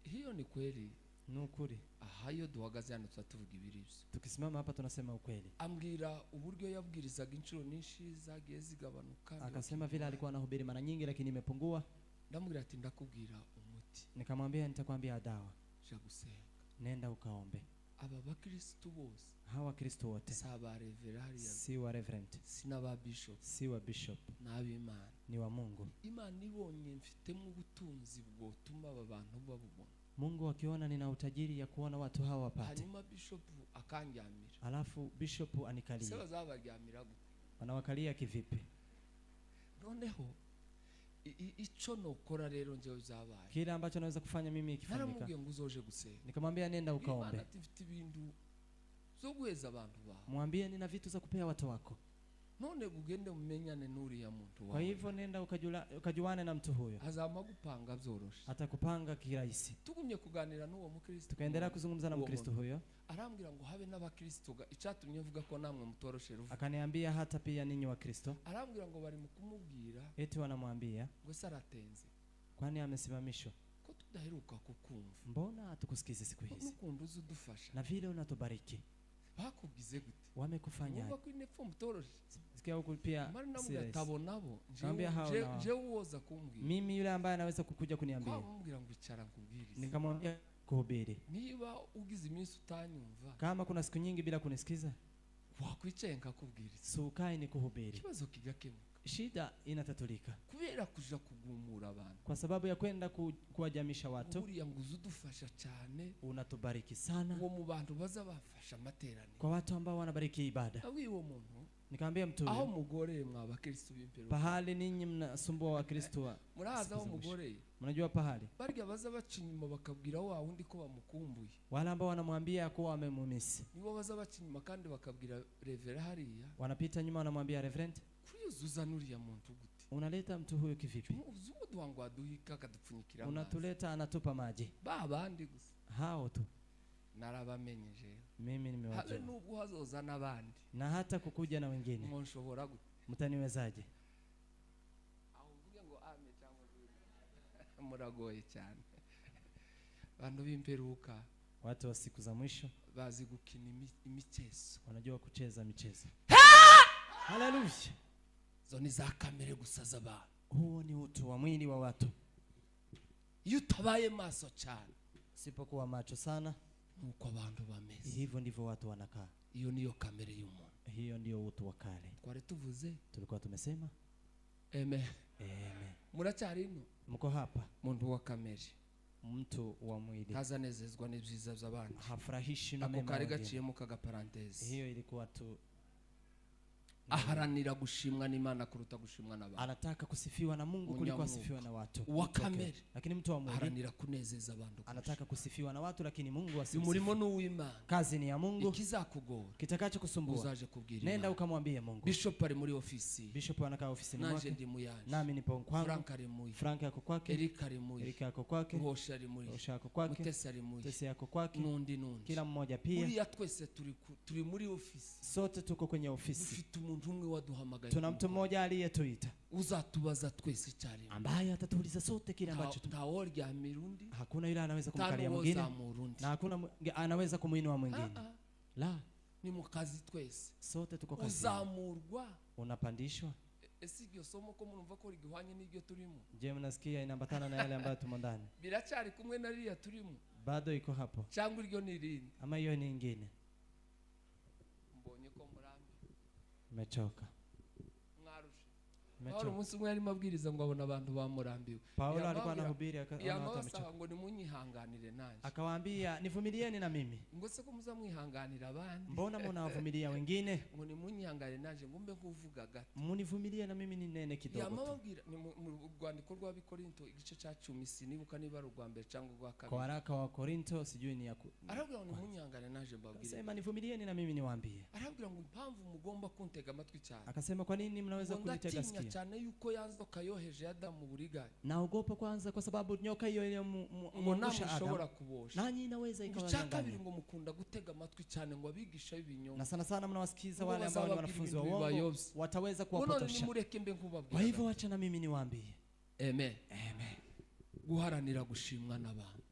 B: Hiyo ni kweli.
A: Nukuri.
B: Ahayo duhagaze hano tuvuga ibiribyo.
A: Tukisimama hapa tunasema ukweli.
B: Ambwira uburyo yabwirizaga inshuro nyinshi zagiye zigabanuka.
A: Akasema vile alikuwa anahubiri mara nyingi lakini imepungua.
B: Ndamubwira ati ndakubwira umuti.
A: Nikamwambia nitakwambia dawa.
B: Ja gusenga.
A: Nenda ukaombe.
B: Aba bakristo bose.
A: Hawa Kristo wote.
B: Saba reverend.
A: Si wa reverend.
B: Sina ba bishop.
A: Si wa bishop.
B: N'abimana.
A: Ni wa Mungu.
B: Imana ibonye mfitemo ubutunzi bwotuma aba bantu babubona.
A: Mungu akiona nina utajiri ya kuona watu hawa wapate.
B: Hanyuma bishop akanjamira.
A: Alafu bishop anikalia.
B: Sasa zabaryamira gute?
A: Wanawakalia kivipi?
B: Noneho ico nokora rero nje uzabaye.
A: Kile ambacho naweza kufanya mimi ikifanyika.
B: Naramubwiye ngo uzoje gusenga.
A: Nikamwambia nenda ukaombe.
B: Imana tifite ibintu zo guheza abantu bawe.
A: Mwambie nina vitu za kupea watu wako.
B: None gugende mumenyane nuri ya muntu wawe.
A: Kwa hivyo nenda ukajuane na mtu huyo.
B: Azama gupanga byoroshe.
A: Atakupanga kirahisi.
B: Tugumye kuganira n'uwo mukristo.
A: Tukaendelea kuzungumza na mkristo huyo.
B: Arambwira ngo habe n'abakristo icatumye mvuga ko namwe mutoroshe ruvu.
A: Akaniambia hata pia ninyi wa Kristo.
B: Arambwira ngo bari mukumubwira.
A: Eti wanamwambia
B: ngo saratenze.
A: Kwani amesimamishwa?
B: Ko tudaheruka kukumva.
A: Mbona hatukusikize siku hizi?
B: Nukundu uzudufasha.
A: Na vile unatubariki.
B: Bakugize gute?
A: Wamekufanya.
B: Uvuga ko inepfo mutoroshe.
A: nasikia huku pia
B: si rahisi.
A: Mimi yule ambaye anaweza kukuja kuniambia. Nikamwambia kuhubiri.
B: Niba ugize iminsi utanyumva.
A: Kama kuna siku nyingi bila kunisikiza.
B: Wakwicaye nkakubwiriza.
A: Sukai ni kuhubiri.
B: Kibazo kigakemuka.
A: Shida inatatulika.
B: Kubera kuja kugumura abantu.
A: Kwa sababu ya kwenda kuwajamisha watu.
B: Buriya nguzu dufasha cyane.
A: Unatubariki sana.
B: Uwo mu bantu baza bafasha materaniro.
A: Kwa watu ambao wanabariki ibada.
B: Awi uwo muntu.
A: Nikamwambia mtu
B: aho mugore mwa bakristo b'impero.
A: Pahali ninyi mnasumbua wa Kristo.
B: Muraza aho mugore.
A: Mnajua pahali?
B: Barya baza bacinyuma bakabwira wa wundi ko bamukumbuye.
A: Wala ambao wanamwambia kuwa wamemumisi.
B: Nibo baza bacinyuma kandi bakabwira Reverend hariya.
A: Wanapita nyuma wanamwambia Reverend.
B: Kuyuzuza nuriya muntu gute?
A: Unaleta mtu huyo kivipi?
B: Uzudu wangu aduhika kadupfunyikira.
A: Unatuleta anatupa maji.
B: Babandi gusa.
A: Hao tu.
B: Narabamenyeje.
A: Mimi nimewajua.
B: Habe nubwo hazoza nabandi.
A: Na hata kukuja na wengine.
B: Mwanshobora gute?
A: Mtaniwezaje?
B: Avuge ngo ame cyangwa muragoye cyane. Bantu b'imperuka.
A: Watu wa siku za mwisho
B: bazi gukina imichezo.
A: Wanajua kucheza michezo. Haleluya.
B: Zoni za kamere gusaza ba.
A: Huo ni utu wa mwili wa watu.
B: Yutabaye maso cyane.
A: Sipokuwa macho sana
B: nuko abantu bameze.
A: Hivyo ndivyo watu wanakaa.
B: Hiyo niyo kamere y'umuntu.
A: Hiyo ndio utu wa kale.
B: Twari tuvuze.
A: Tulikuwa tumesema.
B: Amen.
A: Amen.
B: Muracyari ino.
A: Mko hapa.
B: Muntu wa kamere.
A: Mtu wa mwili.
B: Hazanezezwa n'ibyiza by'abandi.
A: Hafurahishi na
B: mema. Ako kari gaciyemo kaga parenthèse.
A: Hiyo ilikuwa tu
B: aharanira gushimwa n'Imana kuruta gushimwa n'abantu.
A: Anataka kusifiwa na Mungu kuliko kusifiwa na watu.
B: Wa kamere.
A: Lakini mtu wa mwili
B: aharanira kunezeza abantu.
A: Anataka kusifiwa na watu lakini Mungu asifiwe.
B: Umurimo n'uw'Imana.
A: Kazi ni ya Mungu.
B: Ikizakugora.
A: Kitakacho kusumbua.
B: Uzaje kubwira.
A: Nenda ukamwambie Mungu.
B: Bishop ari muri ofisi.
A: Bishop anakaa ofisini mwake.
B: Nanje ndi muyanje.
A: Nami nipo kwangu.
B: Frank ari muyi.
A: Frank yako kwake.
B: Eric ari muyi.
A: Eric yako kwake.
B: Ngosha ari muyi.
A: Ngosha yako kwake.
B: Mutesi ari muyi.
A: Mutesi yako kwake.
B: Nundi.
A: Kila mmoja pia.
B: Buriya twese turi muri ofisi.
A: Sote tuko kwenye ofisi.
B: Dufite umuntu umwe waduhamagaye.
A: Tuna mtu mmoja aliyetuita.
B: Uzatubaza twese cyari.
A: Ambaye atatuuliza sote kile ambacho
B: taorya mirundi.
A: Hakuna yule anaweza kumkalia mwingine. Na hakuna anaweza kumuinua mwingine. La.
B: Ni mukazi twese.
A: Sote tuko kazi.
B: Uzamurwa.
A: Unapandishwa.
B: Esigyo somo ko munumva ko rigihwanye n'ibyo turimo.
A: Je, mnasikia inambatana na yale ambayo tumo ndani?
B: Biracyari kumwe na riya turimo.
A: Bado iko hapo.
B: Cyangwa iryo ni rindi.
A: Ama hiyo ni nyingine.
B: Mbonye ko murambi.
A: Mechoka.
B: Paulo umunsi umwe yarimo abwiriza ngo abona abantu bamurambiwe.
A: Paulo alikuwa anahubiri
B: akamechoka. Ngo nimunyihanganire nanje.
A: Akawaambia nivumilieni na mimi.
B: Ngo se ko muzamwihanganira abandi.
A: Mbona mnawavumilia wengine?
B: Ngo nimunyihanganire nanje ngo mbe kuvuga gato.
A: Munivumilie na mimi ni nene kidogo.
B: Yamabwira ni mu rwandiko rwa Bikorinto igice cya 10 sinibuka niba rwa mbere cyangwa rwa kabiri.
A: Kwa waraka wa Korinto sijui ni yaku.
B: Arabwira ngo nimunyihanganire nanje mbabwira.
A: Sema nivumilieni na mimi niwaambie.
B: Arabwira ngo impamvu mugomba kuntega amatwi cyane.
A: Akasema kwa nini mnaweza kunitega sikio?
B: Cyane yuko yanzoka yoheje Adamu burigani.
A: Naogopa kwanza kwa sababu nyoka hiyo ile muangusha Adamu. Nanyi inaweza ikawazanganya.
B: Ushaka ngo mukunda gutega amatwi cyane ngo abigisha ibinyoma.
A: Na sana sana mnawasikiza wale ambao ni wanafunzi wa uongo wataweza kuwapotosha.
B: Nimureke mbe nkubabwira.
A: Kwa hivyo acha na mimi niwaambie.
B: Amen.
A: Amen.
B: Guharanira gushimwa n'abantu.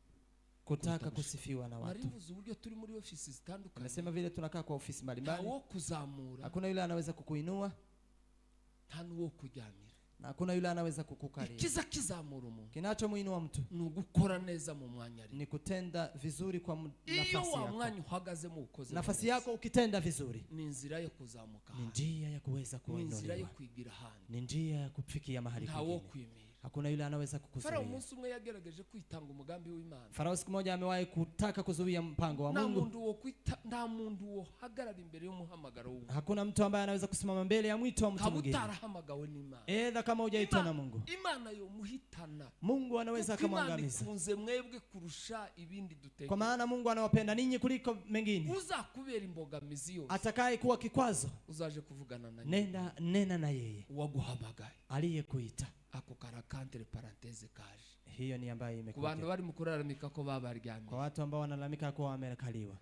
A: Kutaka kusifiwa na watu.
B: Marivuze uburyo turi muri ofisi zitandukanye.
A: Anasema vile tunakaa kwa ofisi mbalimbali.
B: Ntawo kuzamura.
A: Hakuna yule anaweza kukuinua.
B: Ntawo kuryamira.
A: Na hakuna yule anaweza kukukalia.
B: Ikiza kizamura umuntu.
A: Kinachomuinua mtu
B: ni ugukora neza mu mwanya ari.
A: Ni kutenda vizuri kwa nafasi yako.
B: Iyo wa mwanya uhagazemo ukoze.
A: Nafasi yako ukitenda vizuri.
B: Ni nzira yo kuzamuka.
A: Ni njia ya kuweza kuinuliwa.
B: Ni nzira yo kwigira handi.
A: Ni njia ya kufikia mahali
B: kwingine. Ntawo kwimira.
A: Hakuna yule anaweza kukuzuia.
B: Farao umunsi umwe yagerageje kwitanga umugambi w'Imana.
A: Farao siku moja amewahi kutaka kuzuia mpango wa Mungu.
B: Nta muntu wo hagarara imbere y'umuhamagaro w'Umuntu.
A: Hakuna mtu ambaye anaweza kusimama mbele ya mwito wa mtu mwingine.
B: Kabutarahamagawe n'Imana.
A: Edha kama hujaitwa na Mungu.
B: Imana yo muhitana.
A: Mungu anaweza akamwangamiza.
B: Ikunze mwebwe kurusha ibindi dutekereza.
A: Kwa maana Mungu anawapenda ninyi kuliko mengine.
B: Uzakubera imbogamizi yose.
A: Atakaye kuwa kikwazo.
B: Uzaje kuvugana na yeye.
A: Nena na yeye.
B: Waguhamagaye.
A: Aliyekuita.
B: Ako karakantire parenthese kaje.
A: Hiyo ni ambayo imekuja.
B: Ku bantu bari mukuraramika ko babaryamye.
A: Kwa watu ambao wanalalamika kwa wamekaliwa.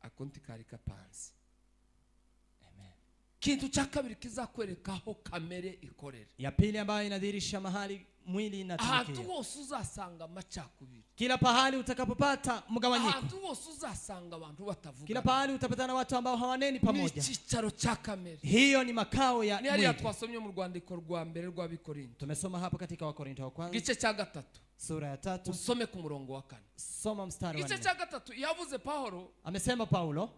B: Akonti kari kapansi.
A: Amen.
B: kintu cha kabiri kizakwereka aho kamere ikorera.
A: Ya pili ambayo inadhihirisha mahali mwili inatumikia.
B: Ahantu hose uzasanga amacakubiri.
A: Kila pahali utakapopata mgawanyiko.
B: Ahantu hose uzasanga abantu batavuga.
A: Kila pahali utapatana watu ambao hawaneni pamoja.
B: Ni icyicaro cha kamere.
A: Hiyo ni makao ya mwili.
B: Ni hali twasomye mu rwandiko rwa mbere rwa Bikorinto.
A: Tumesoma hapa katika Wakorinto wa kwanza.
B: Gice cya 3.
A: Sura ya 3.
B: Usome ku murongo wa 4.
A: Soma mstari wa 4.
B: Gice cya 3 yavuze Paulo.
A: Amesema Paulo.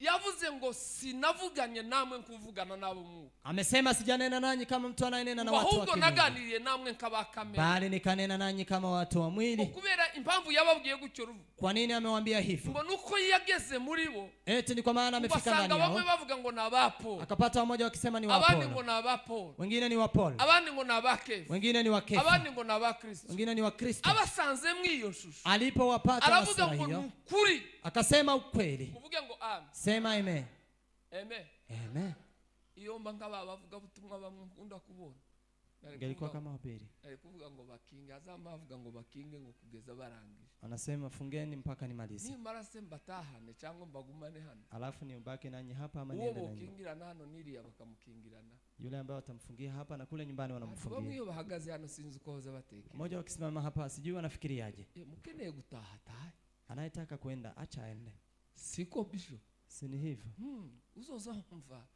B: Yavuze ngo sinavuganye namwe nkuvugana nabo mu.
A: Amesema sijanena nanyi kama mtu anayenena na watu wa kimwili.
B: Ahubwo naganiriye namwe nk'abakamere.
A: Bali nikanena nanyi kama watu wa mwili.
B: Kubera impamvu yababwiye gutyo ruvu.
A: Kwa nini amewaambia hivyo?
B: Ngo nuko yageze muri bo.
A: Eti ni kwa maana amefika ndani yao.
B: Bamwe bavuga ngo nabapo.
A: Akapata mmoja wakisema ni wa Paulo.
B: Abandi ngo nabapo.
A: Wengine ni wa Paulo.
B: Abandi ngo nabakefu.
A: Wengine ni wa Kefa.
B: Abandi ngo nabakristo.
A: Wengine ni wa Kristo.
B: Abasanze mwiyo shusho.
A: Alipowapata
B: aravuga ngo kuri.
A: Akasema ukweli.
B: Kuvuga ngo amen.
A: Sema amen.
B: Amen.
A: Amen.
B: Iyo mbangaba bavuga butumwa bamukunda kubona.
A: Ngelikuwa kama wapili.
B: Kuvuga ngo bakinge azama avuga ngo bakinge ngo kugeza barangije.
A: Anasema fungeni mpaka nimalize.
B: Ni marase mbatahane cyangwa mbagumane hano.
A: Alafu ni mbaki nanyi hapa ama niende nanyi.
B: Uwo bokingirana hano niriya bakamukingirana.
A: Yule ambaye watamfungia hapa na kule nyumbani wanamfungia.
B: Bamwe iyo bahagaze hano sinzi uko hoza bateke.
A: Mmoja wakisimama hapa sijui wanafikiriaje.
B: Mukeneye gutaha tahe.
A: Anayetaka kwenda acha aende.
B: Siko bishop.
A: Si ni hivyo.
B: Uzoza umva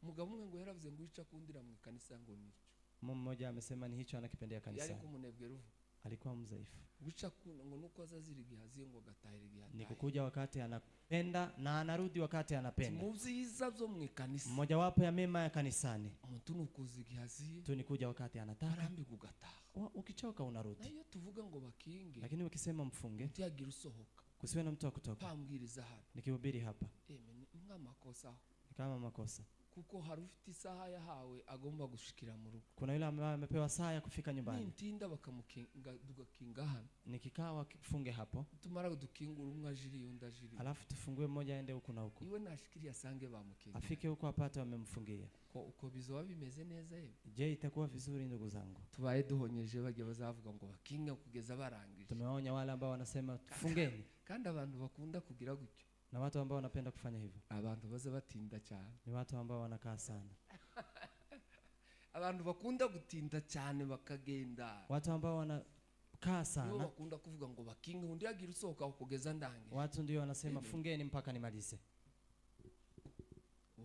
B: mugabo umwe ngo yaravuze ngo ica kundira mu kanisa ngo nico.
A: Mmoja amesema ni hicho anakipendea kanisa.
B: Yari kumunebwe ruvu.
A: Alikuwa mzaifu.
B: Wica ngo nuko azazirigi haziye ngo gatahirigi hataye.
A: Ni kukuja wakati anapenda na anarudi wakati anapenda.
B: Muziza zo mu kanisa.
A: Mmoja wapo ya mema ya kanisani.
B: Umuntu nukuzigi haziye.
A: Tu nikuja wakati anataka.
B: Arambi kugataha.
A: Ukichoka unarudi.
B: Na hiyo tuvuga ngo bakinge.
A: Lakini ukisema mfunge.
B: Utiagira usohoka.
A: Kusiwe na mtu wa kutoka.
B: Pambwiriza hano.
A: Nikihubiri hapa.
B: Nk'amakosa.
A: Kama makosa.
B: Kuko harufite isaha yahawe agomba gushikira mu rugo.
A: Kuna yule ambaye amepewa saa ya kufika nyumbani.
B: Nintinda bakamukinga dugakinga hano.
A: Nikikawa kifunge hapo.
B: Tumara dukingura umwe ajiri undi ajiri.
A: Alafu tufungue mmoja aende huko na huko.
B: Iwe nashikiria sange bamukinga.
A: Afike huko apate wamemfungia.
B: Uko bizoba bimeze neza yewe.
A: Je, itakuwa vizuri ndugu zangu?
B: Tubaye duhonyeje bajya bazavuga ngo bakinga kugeza barangije.
A: Tumeonya wale ambao wanasema tufungeni.
B: Kandi abantu bakunda kugira gutyo.
A: Na watu ambao wanapenda kufanya hivyo.
B: Abantu baza batinda cyane.
A: Ni watu ambao wanakaa sana.
B: Abantu bakunda gutinda cyane bakagenda.
A: Watu ambao wanakaa sana.
B: Ndio bakunda kuvuga ngo bakinge undi yagira usohoka kugeza ndange.
A: Watu ndio wanasema fungeni mpaka nimalize.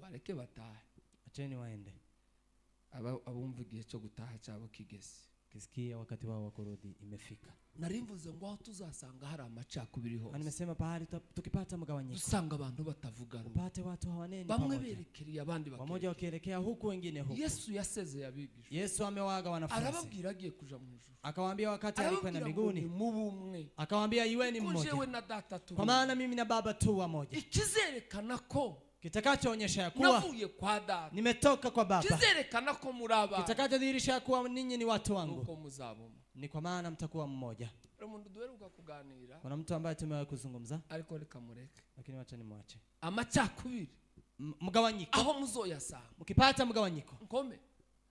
B: Bareke batahe.
A: Acheni waende.
B: Abumva igihe cyo gutaha cyabo kigeze.
A: Kisikia wakati wao wa kurudi imefika.
B: Narimvuze ngo aho tuzasanga hari amacakubiri hose.
A: Nimesema pahali tukipata mgawanyiko.
B: Usanga abantu batavugana.
A: Upate watu hawaneni
B: pamoja. Bamwe berekeriye abandi
A: bakere. Wamoja wakielekea huku wengine huku.
B: Yesu yaseze yabigisha.
A: Yesu amewaga wanafunzi.
B: Arababwira agiye kuja mu ijuru.
A: Akawaambia wakati alikwenda mbinguni.
B: Mubumwe.
A: Akawaambia iweni mmoja.
B: Jewe na data tu.
A: Kwa maana mimi na Baba tu wamoja.
B: Ikizerekana ko
A: kitakachoonyesha ya kuwa
B: navuye kwa Data.
A: Nimetoka kwa Baba.
B: Kizerekana ko muraba.
A: Kitakachodhihirisha ya kuwa ninyi ni watu wangu.
B: Uko muzabo.
A: Ni kwa maana mtakuwa mmoja.
B: Umuntu duheruka kuganira.
A: Kuna mtu ambaye tumewahi kuzungumza.
B: Ariko reka mureke.
A: Lakini wacha nimwache.
B: Amacakubiri.
A: Mgawanyiko.
B: Aho muzoyasanga.
A: Mkipata mgawanyiko.
B: Nkome.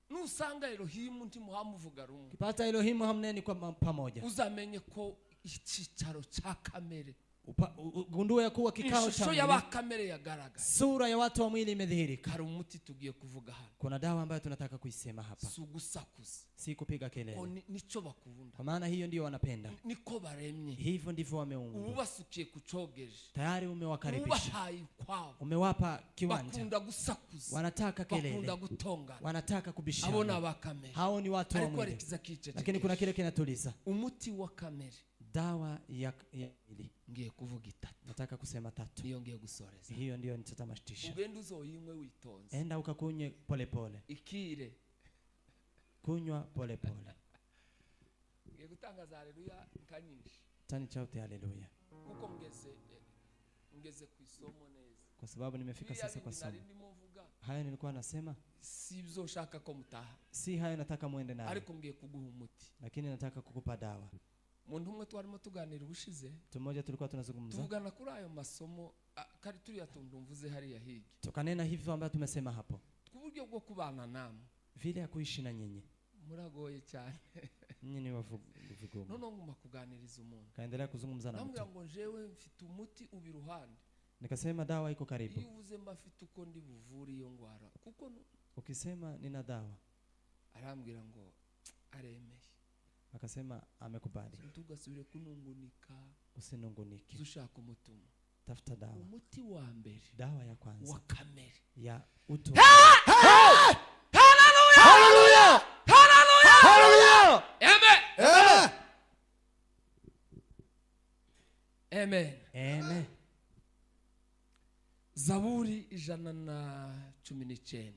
B: Nusanga Elohimu ntimuhamuvuga rumwe.
A: Kipata Elohimu hamneni kwa pamoja.
B: Uzamenye ko icyicaro cya kamere.
A: Gundua ya kuwa kikao cha
B: mwili.
A: Sura ya watu wa mwili imedhihirika.
B: Hari umuti tugiye kuvuga hano.
A: Kuna dawa ambayo tunataka kuisema hapa.
B: Sugusakuza.
A: Si kupiga kelele.
B: Nico bakunda.
A: Kwa maana hiyo ndio wanapenda.
B: Niko baremye.
A: Hivyo ndivyo wameumbwa.
B: Ubasukiye kucogeje.
A: Tayari umewakaribisha.
B: Ubahaye kwao.
A: Umewapa kiwanja.
B: Bakunda gusakuza.
A: Wanataka kelele.
B: Bakunda gutonga.
A: Wanataka kubishana.
B: Abona bakamere.
A: Hao ni watu wa mwili. Lakini kuna kile kinatuliza.
B: Umuti wa kamere.
A: Dawa ya mwili.
B: Ngiye kuvuga itatu.
A: Nataka kusema 3.
B: Niyo ngiye gusoreza.
A: Hiyo ndio nitatamashtisha.
B: Ugenda uzoyimwe witonze.
A: Enda ukakunywe pole pole.
B: Ikire.
A: Kunywa pole pole.
B: Ngiye gutangaza haleluya nkanyinshi.
A: Tani chauti haleluya.
B: Kuko ngeze ku isomo neza.
A: Kwa sababu nimefika sasa kwa somo. Hayo nilikuwa nasema.
B: Si bizoshaka ko mutaha.
A: Si hayo nataka muende nayo.
B: Ariko ngiye kuguha umuti.
A: Lakini nataka kukupa dawa.
B: Muntu umwe twarimo tuganira ubushize.
A: Tumoja tulikuwa tunazungumza.
B: Tuvugana kuri ayo masomo kari turi yatundumvuze hari yahigi.
A: Tukanena hivyo ambayo tumesema hapo.
B: Kuburyo bwo kubana namwe.
A: Vile ya kuishi na nyinyi.
B: Muragoye cyane.
A: Nyinyi ni wavugumu.
B: Nono nguma kuganiriza umuntu.
A: Kaendelea kuzungumza na mtu.
B: Namwe ngo jewe mfite umuti ubiruhande.
A: Nikasema dawa iko karibu.
B: Iyo uvuze mbafite uko ndi buvuri iyo ngwara kuko
A: ukisema nina dawa,
B: arambwira ngo aremeye.
A: Akasema amekubali.
B: Tugasubire kunungunika.
A: Usinungunike.
B: Ushaka umutumo.
A: Tafuta dawa.
B: Umuti wa mbere.
A: Dawa ya kwanza.
B: Wa kamere.
A: Ya utu.
B: Hallelujah! Hallelujah! Hallelujah! Hallelujah! Amen. Amen.
A: Amen.
B: Zaburi 119.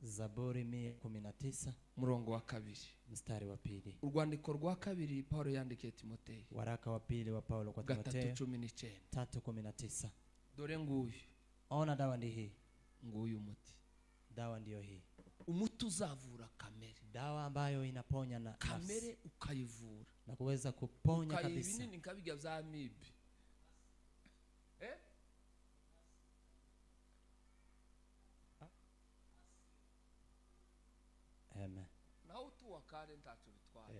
A: Zaburi 119
B: murongo wa 2
A: mstari wa 2.
B: Urwandiko rwa 2 Paulo yandikiye Timotheo.
A: Waraka wa 2 wa Paulo kwa Timotheo 3:19.
B: Dore nguyu.
A: Ona dawa ndi hii.
B: Nguyu muti.
A: Dawa ndiyo hii.
B: Umuti uzavura kamere.
A: Dawa ambayo inaponya na
B: kamere ukayivura.
A: Na kuweza kuponya kabisa.
B: Ukayibinini nkabijya za amibe.
A: Amen.
B: Na utu wakare ntacho bitwara.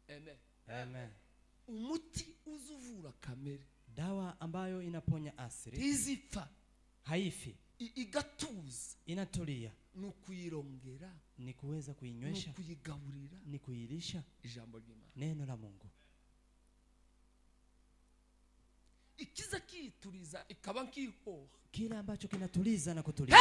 B: Amen.
A: Amen.
B: Umuti uzuvura kamere.
A: Dawa ambayo inaponya asiri.
B: Tizipfa.
A: Haifi.
B: Igatuza.
A: Inatulia.
B: Nukuyirongera.
A: Ni kuweza kuinywesha.
B: Nukuyigaburira.
A: Ni kuilisha.
B: Ijambo ry'Imana.
A: Neno la Mungu.
B: Ikiza kituriza ikaba nkihoha.
A: Kile ambacho kinatuliza na kutuliza.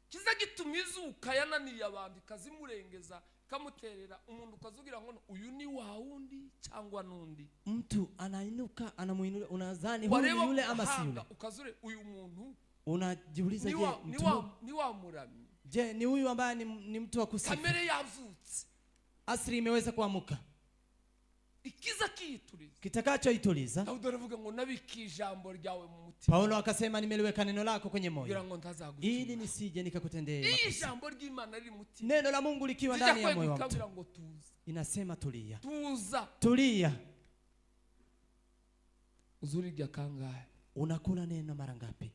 B: Kiza gitumizuka yananiye abantu kazimurengeza kamuterera umuntu kazugira ngo uyu ni waundi cyangwa nundi.
A: Mtu anainuka anamuinua, unadhani huyu ni yule ama si yule.
B: Ukazure uyu muntu
A: unajiuliza, je
B: ni wa murami.
A: Je, ni huyu ambaye ni mtu wa kusifu.
B: Kamere yavutse.
A: Asili imeweza kuamuka.
B: Ikiza kituriza.
A: Kitakacho ituliza.
B: Paulo aravuga ngo nabiki ijambo ryawe mu mutima.
A: Paulo akasema nimeliweka neno lako kwenye moyo. Ili nisije nikakutendea makosa.
B: Ijambo ry'Imana riri mutima.
A: Neno la Mungu likiwa ndani ya moyo wako. Inasema tulia.
B: Tuza.
A: Tulia.
B: Uzuri rya kangahe?
A: Unakula neno mara ngapi?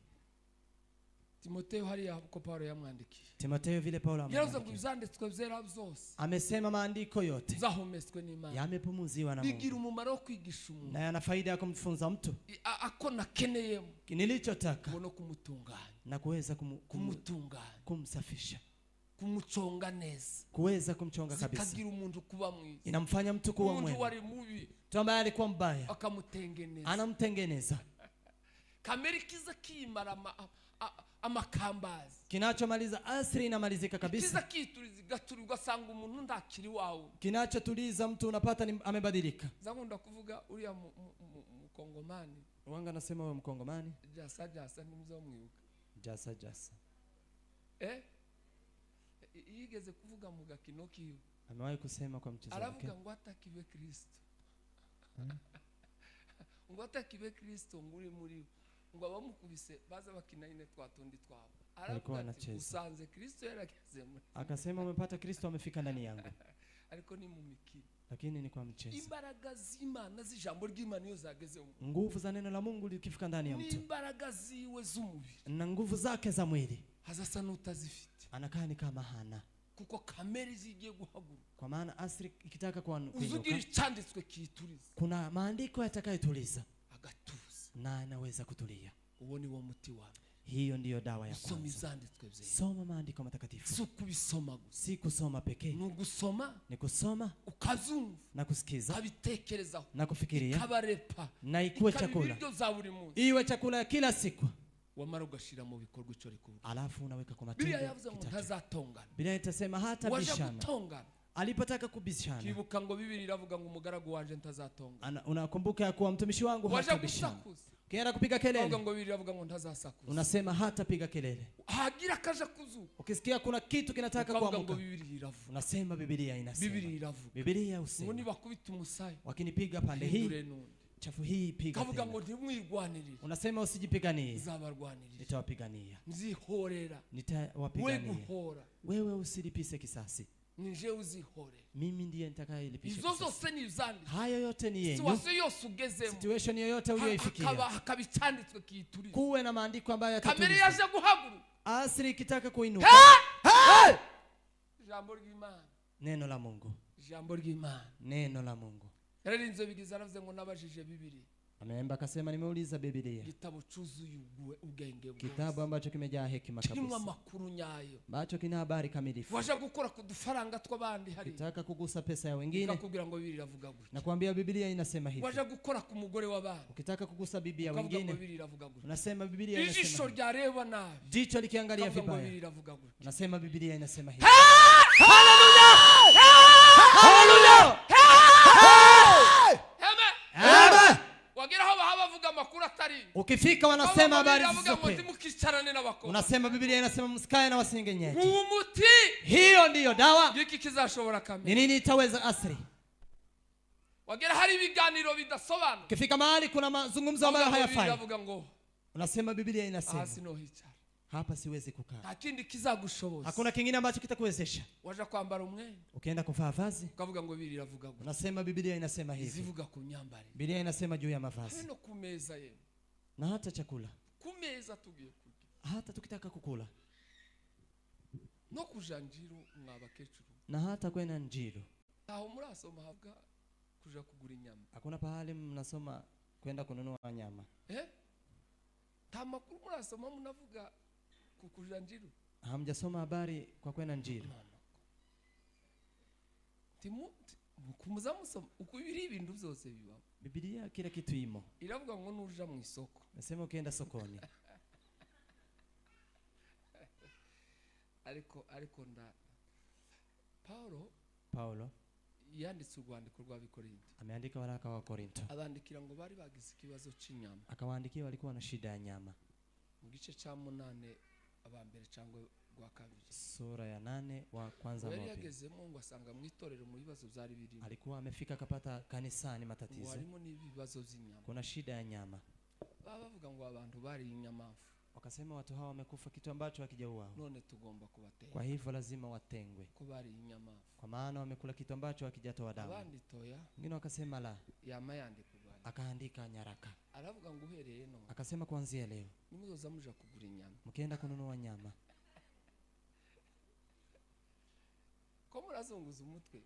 B: Timotheo hariya ko Paulo yamwandikiye.
A: Timotheo vile Paulo
B: amwandikiye. Yavuze ibyanditswe byera byose.
A: Amesema maandiko yote
B: zahometswe n'Imana.
A: Yamepumuziwa na Mungu.
B: Bigira umumaro wo kwigisha umuntu.
A: Na yana faida ya kumfunza mtu.
B: Ako nakeneyemo.
A: Nilichotaka.
B: Ngono kumutunganya.
A: Na kuweza
B: kumutunganya.
A: Kumsafisha.
B: Kumuchonga neza.
A: Kuweza kumchonga kabisa.
B: Zikagira umuntu kuba mwiza.
A: Inamfanya mtu kuwa mwema.
B: Umuntu wari mubi.
A: Mtu ambaye alikuwa mbaya.
B: Akamutengeneza.
A: Anamtengeneza.
B: Kamere kiza kimara amakambazi.
A: Kinachomaliza asiri inamalizika kabisa.
B: Kiza kituriza gaturi ugasanga umuntu ndakiri wawe.
A: Kinachotuliza mtu unapata amebadilika.
B: Zakunda kuvuga uriya mukongomani.
A: Wanga nasema wewe mkongomani.
B: Jasa nimzo mwibuka.
A: Jasa.
B: Yigeze kuvuga mu gakino kiyo.
A: Amewahi kusema kwa mchezo wake.
B: Aravuga ngo atakibe Kristo. Ngo atakibe Kristo nguri muri ngo abamukubise baza bakina ine twatundi twabo.
A: Aravuga
B: usanze Kristo yarageze muri.
A: Akasema umepata Kristo amefika ndani yangu.
B: Ariko ni mu mikino.
A: Lakini ni kwa mchezo.
B: Imbaraga z'Imana z'ijambo ry'Imana iyo zageze mu.
A: Nguvu za neno la Mungu likifika ndani ya mtu.
B: Imbaraga ziwe z'umubiri.
A: Na nguvu zake za mwili.
B: Hazasa n'utazifite.
A: Anakaa ni kama hana.
B: Kuko kamere zigiye guhaguruka.
A: Kwa maana asiri ikitaka kuinuka.
B: Uzugira icyanditswe kituriza.
A: Kuna maandiko yatakayotuliza.
B: Agatuza.
A: Na anaweza kutulia.
B: Uwo ni wo muti wawe.
A: Hiyo ndiyo dawa ya kwanza. Soma maandiko matakatifu. Si kusoma pekee. Ni kusoma.
B: Ukazumva.
A: Na kusikiza.
B: Kabitekerezaho.
A: Na kufikiria.
B: Ikabarepa.
A: Na ikuwe chakula. Iwe chakula ya kila siku.
B: Wamara ugashira mu bikorwa ico rikuru.
A: Alafu unaweka kwa matendo.
B: Biblia yavuze ngo ntazatongana.
A: Biblia itasema hata bishana. Alipotaka kubishana.
B: Kibuka ngo Biblia iravuga ngo umugaragu wanje ntazatongana.
A: Unakumbuka ya kuwa mtumishi wangu hatabishana. Kienda kupiga kelele.
B: Ngo Biblia iravuga ngo ntazasakuza.
A: Unasema hata piga kelele.
B: Hagira kaja kuzuka.
A: Ukisikia kuna kitu kinataka kuamuka.
B: Ngo Biblia iravuga.
A: Unasema Biblia inasema.
B: Biblia iravuga.
A: Biblia usema.
B: Ngo nibakubita umusaya.
A: Wakinipiga pande hii. Chafu hii piga.
B: Kavuga ngo ntimwirwanirire.
A: Unasema usijipiganie.
B: Zabarwanirire.
A: Nitawapigania.
B: Nzihorera.
A: Nitawapigania.
B: Wewe
A: wewe usilipise kisasi.
B: Nije uzihore.
A: Mimi ndiye nitakayelipisha.
B: Izo zose ni izandi.
A: Hayo yote ni yenyu.
B: Situation yose ugezemo.
A: Situation yoyote uliyoifikia.
B: Hakabicanditswe kituriza.
A: Kuwe na maandiko ambayo yatatuliza.
B: Kamere yaje guhaguruka.
A: Asiri ikitaka kuinuka.
B: Jambo ry'Imana.
A: Neno la Mungu.
B: Jambo ry'Imana.
A: Neno la Mungu.
B: yararinze bigize aravuze ngo nabajije Biblia.
A: Ameemba akasema nimeuliza Biblia.
B: Kitabu chuzuye ubwenge bwose.
A: Kitabu ambacho kimejaa hekima kabisa.
B: Kirimo amakuru nyayo.
A: Ambacho kina habari kamilifu.
B: Waje gukora kudufaranga tw'abandi hari.
A: Kitaka kugusa pesa ya wengine.
B: Ukakubwira ngo Biblia iravuga gutya.
A: Nakwambia Biblia inasema hivi.
B: Waje gukora ku mugore w'abandi.
A: Ukitaka kugusa bibi ya wengine. Unasema Biblia inasema.
B: Ijisho ryareba nabi.
A: Jicho likiangalia vibaya. Unasema Biblia inasema hivi.
B: Hallelujah! Hallelujah! Amen. Wagira haba habavuga makuru atari.
A: Ukifika wanasema habari zote.
B: Mukicarane n'abakobwa.
A: Unasema Biblia inasema msikae na wasengenyaji.
B: Umuti.
A: Hiyo ndiyo dawa.
B: Giki kizashobora kamera.
A: Ni nini itaweza asri?
B: Wagira hari ibiganiro bidasobanura.
A: Ukifika mahali kuna mazungumzo ambayo hayafai. Unasema Biblia inasema. Hapa siwezi kukaa.
B: Hakindi kizagushoboza.
A: Hakuna kingine ambacho kitakuwezesha.
B: Waje kwambara umwenda.
A: Ukienda kuvaa vazi.
B: Ukavuga ngo Biblia iravuga gutya.
A: Unasema Biblia inasema hivi.
B: Zivuga ku myambari.
A: Biblia inasema juu ya mavazi.
B: Hino kumeza yenu.
A: Na hata chakula.
B: Kumeza tugiye kurya.
A: Hata tukitaka kukula.
B: No kujanjiro mwabakecuru.
A: Na hata kwenda njiro.
B: Aho murasoma havuga kuja kugura inyama.
A: Hakuna pahali mnasoma kwenda kununua nyama.
B: Tamakuru murasoma munavuga kukujanjiro.
A: Hamjasoma habari kwa kwenda njiro.
B: Kumuza musoma ukubiri ibintu byose biba.
A: Biblia kila kitu imo.
B: Iravuga ngo nuja mu isoko.
A: Nasema ukienda sokoni.
B: ariko nda
A: Paulo
B: yanditse urwandiko rw'Abikorinte.
A: Ameandika waraka wa Korinto.
B: Abandikira ngo bari bagize ikibazo cy'inyama.
A: Akawaandikia walikuwa na shida ya nyama.
B: Mu gice cha 8 abambere cyangwa gwa kabiri.
A: Sura ya 8 wa kwanza
B: moja.
A: Yari
B: yagezemo ngo asanga mu itorero mu bibazo byari birimo.
A: Alikuwa amefika akapata kanisani matatizo.
B: Warimo n'ibibazo z'inyama.
A: Kuna shida ya nyama.
B: Bavuga ngo abantu bari inyamafu.
A: Wakasema watu hawa wamekufa kitu ambacho hakijaua.
B: None tugomba kubatenga.
A: Kwa hivyo lazima watengwe.
B: Ko bari inyamafu.
A: Kwa maana wamekula kitu ambacho hakijatoa damu.
B: Abandi toya.
A: Wengine wakasema la.
B: Yama yandika urwandiko.
A: Akaandika nyaraka.
B: Aravuga ngo uhereye no.
A: Akasema kuanzia leo.
B: Nimuzoza muja kugura inyama.
A: Mkienda kununua nyama.
B: Ko murazunguza umutwe.